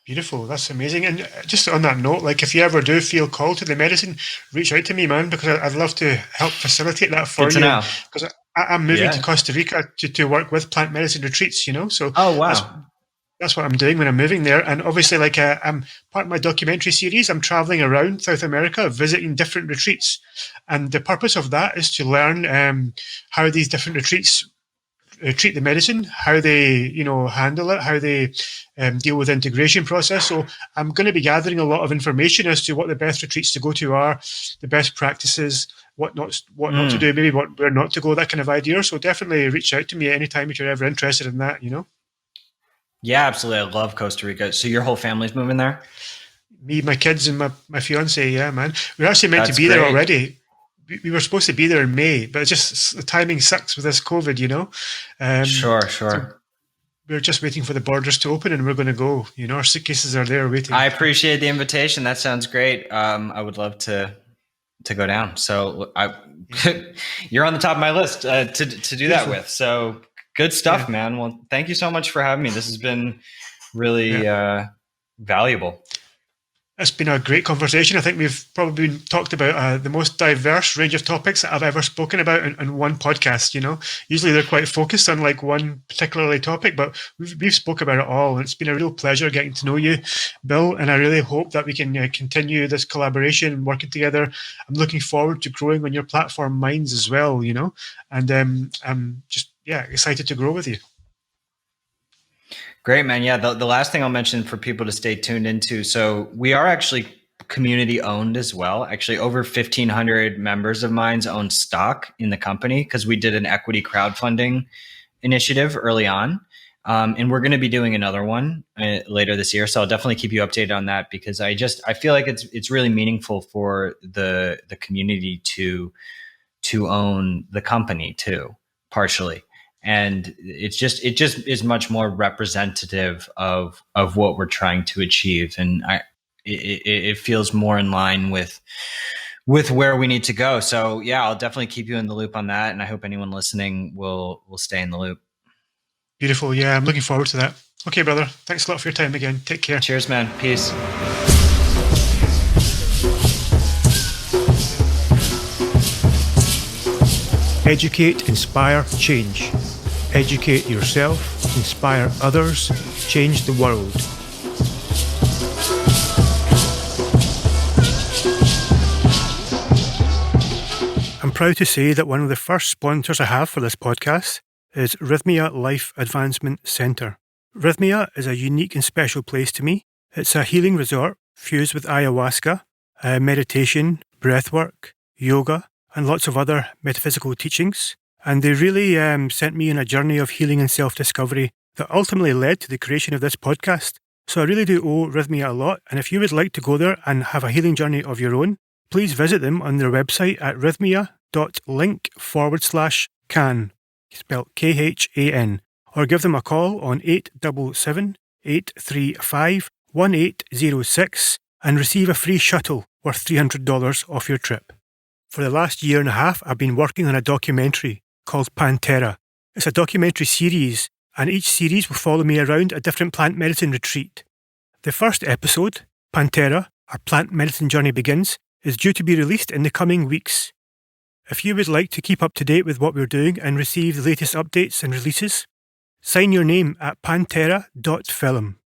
Beautiful. That's amazing. And just on that note, like if you ever do feel called to the medicine, reach out to me, man, because I'd love to help facilitate that for you. Because I'm moving to Costa Rica to work with plant medicine retreats, So oh wow. That's what I'm doing when I'm moving there. And obviously, like I'm part of my documentary series, I'm traveling around South America, visiting different retreats. And the purpose of that is to learn how these different retreats treat the medicine, how they, handle it, how they deal with the integration process. So I'm going to be gathering a lot of information as to what the best retreats to go to are, the best practices, what not to do, maybe where not to go, that kind of idea. So definitely reach out to me anytime if you're ever interested in that, Yeah, absolutely. I love Costa Rica. So your whole family's moving there? Me, my kids, and my fiance. Yeah, man. We were actually meant to be there already. We were supposed to be there in May, but it's just the timing sucks with this COVID, Sure. So we're just waiting for the borders to open, and we're going to go. Our suitcases are there waiting. I appreciate the invitation. That sounds great. I would love to go down. So you're on the top of my list to do that with. So good stuff, man. Well, thank you so much for having me. This has been really valuable. It's been a great conversation. I think we've probably talked about the most diverse range of topics that I've ever spoken about in one podcast. Usually they're quite focused on like one particularly topic, but we've spoke about it all. And it's been a real pleasure getting to know you, Bill. And I really hope that we can continue this collaboration and working together. I'm looking forward to growing on your platform Minds as well, and I'm just, excited to grow with you. Great, man. Yeah, the last thing I'll mention for people to stay tuned into. So we are actually community owned as well. Actually, over 1,500 members of mine own stock in the company because we did an equity crowdfunding initiative early on. And we're going to be doing another one later this year. So I'll definitely keep you updated on that, because I feel like it's really meaningful for the community to own the company too, partially. And it just is much more representative of what we're trying to achieve, and it feels more in line with where we need to go. So yeah, I'll definitely keep you in the loop on that, and I hope anyone listening will stay in the loop. Beautiful. Yeah, I'm looking forward to that. Okay, brother. Thanks a lot for your time again. Take care. Cheers, man. Peace. Educate, inspire, change. Educate yourself, inspire others, change the world. I'm proud to say that one of the first sponsors I have for this podcast is Rhythmia Life Advancement Centre. Rhythmia is a unique and special place to me. It's a healing resort fused with ayahuasca, meditation, breathwork, yoga, and lots of other metaphysical teachings. And they really sent me on a journey of healing and self-discovery that ultimately led to the creation of this podcast. So I really do owe Rhythmia a lot. And if you would like to go there and have a healing journey of your own, please visit them on their website at rhythmia.link/Khan, spelled Khan, or give them a call on 877-835-1806 and receive a free shuttle worth $300 off your trip. For the last year and a half, I've been working on a documentary called Pantera. It's a documentary series, and each series will follow me around a different plant medicine retreat. The first episode, Pantera, Our Plant Medicine Journey Begins, is due to be released in the coming weeks. If you would like to keep up to date with what we're doing and receive the latest updates and releases, sign your name at pantera.film.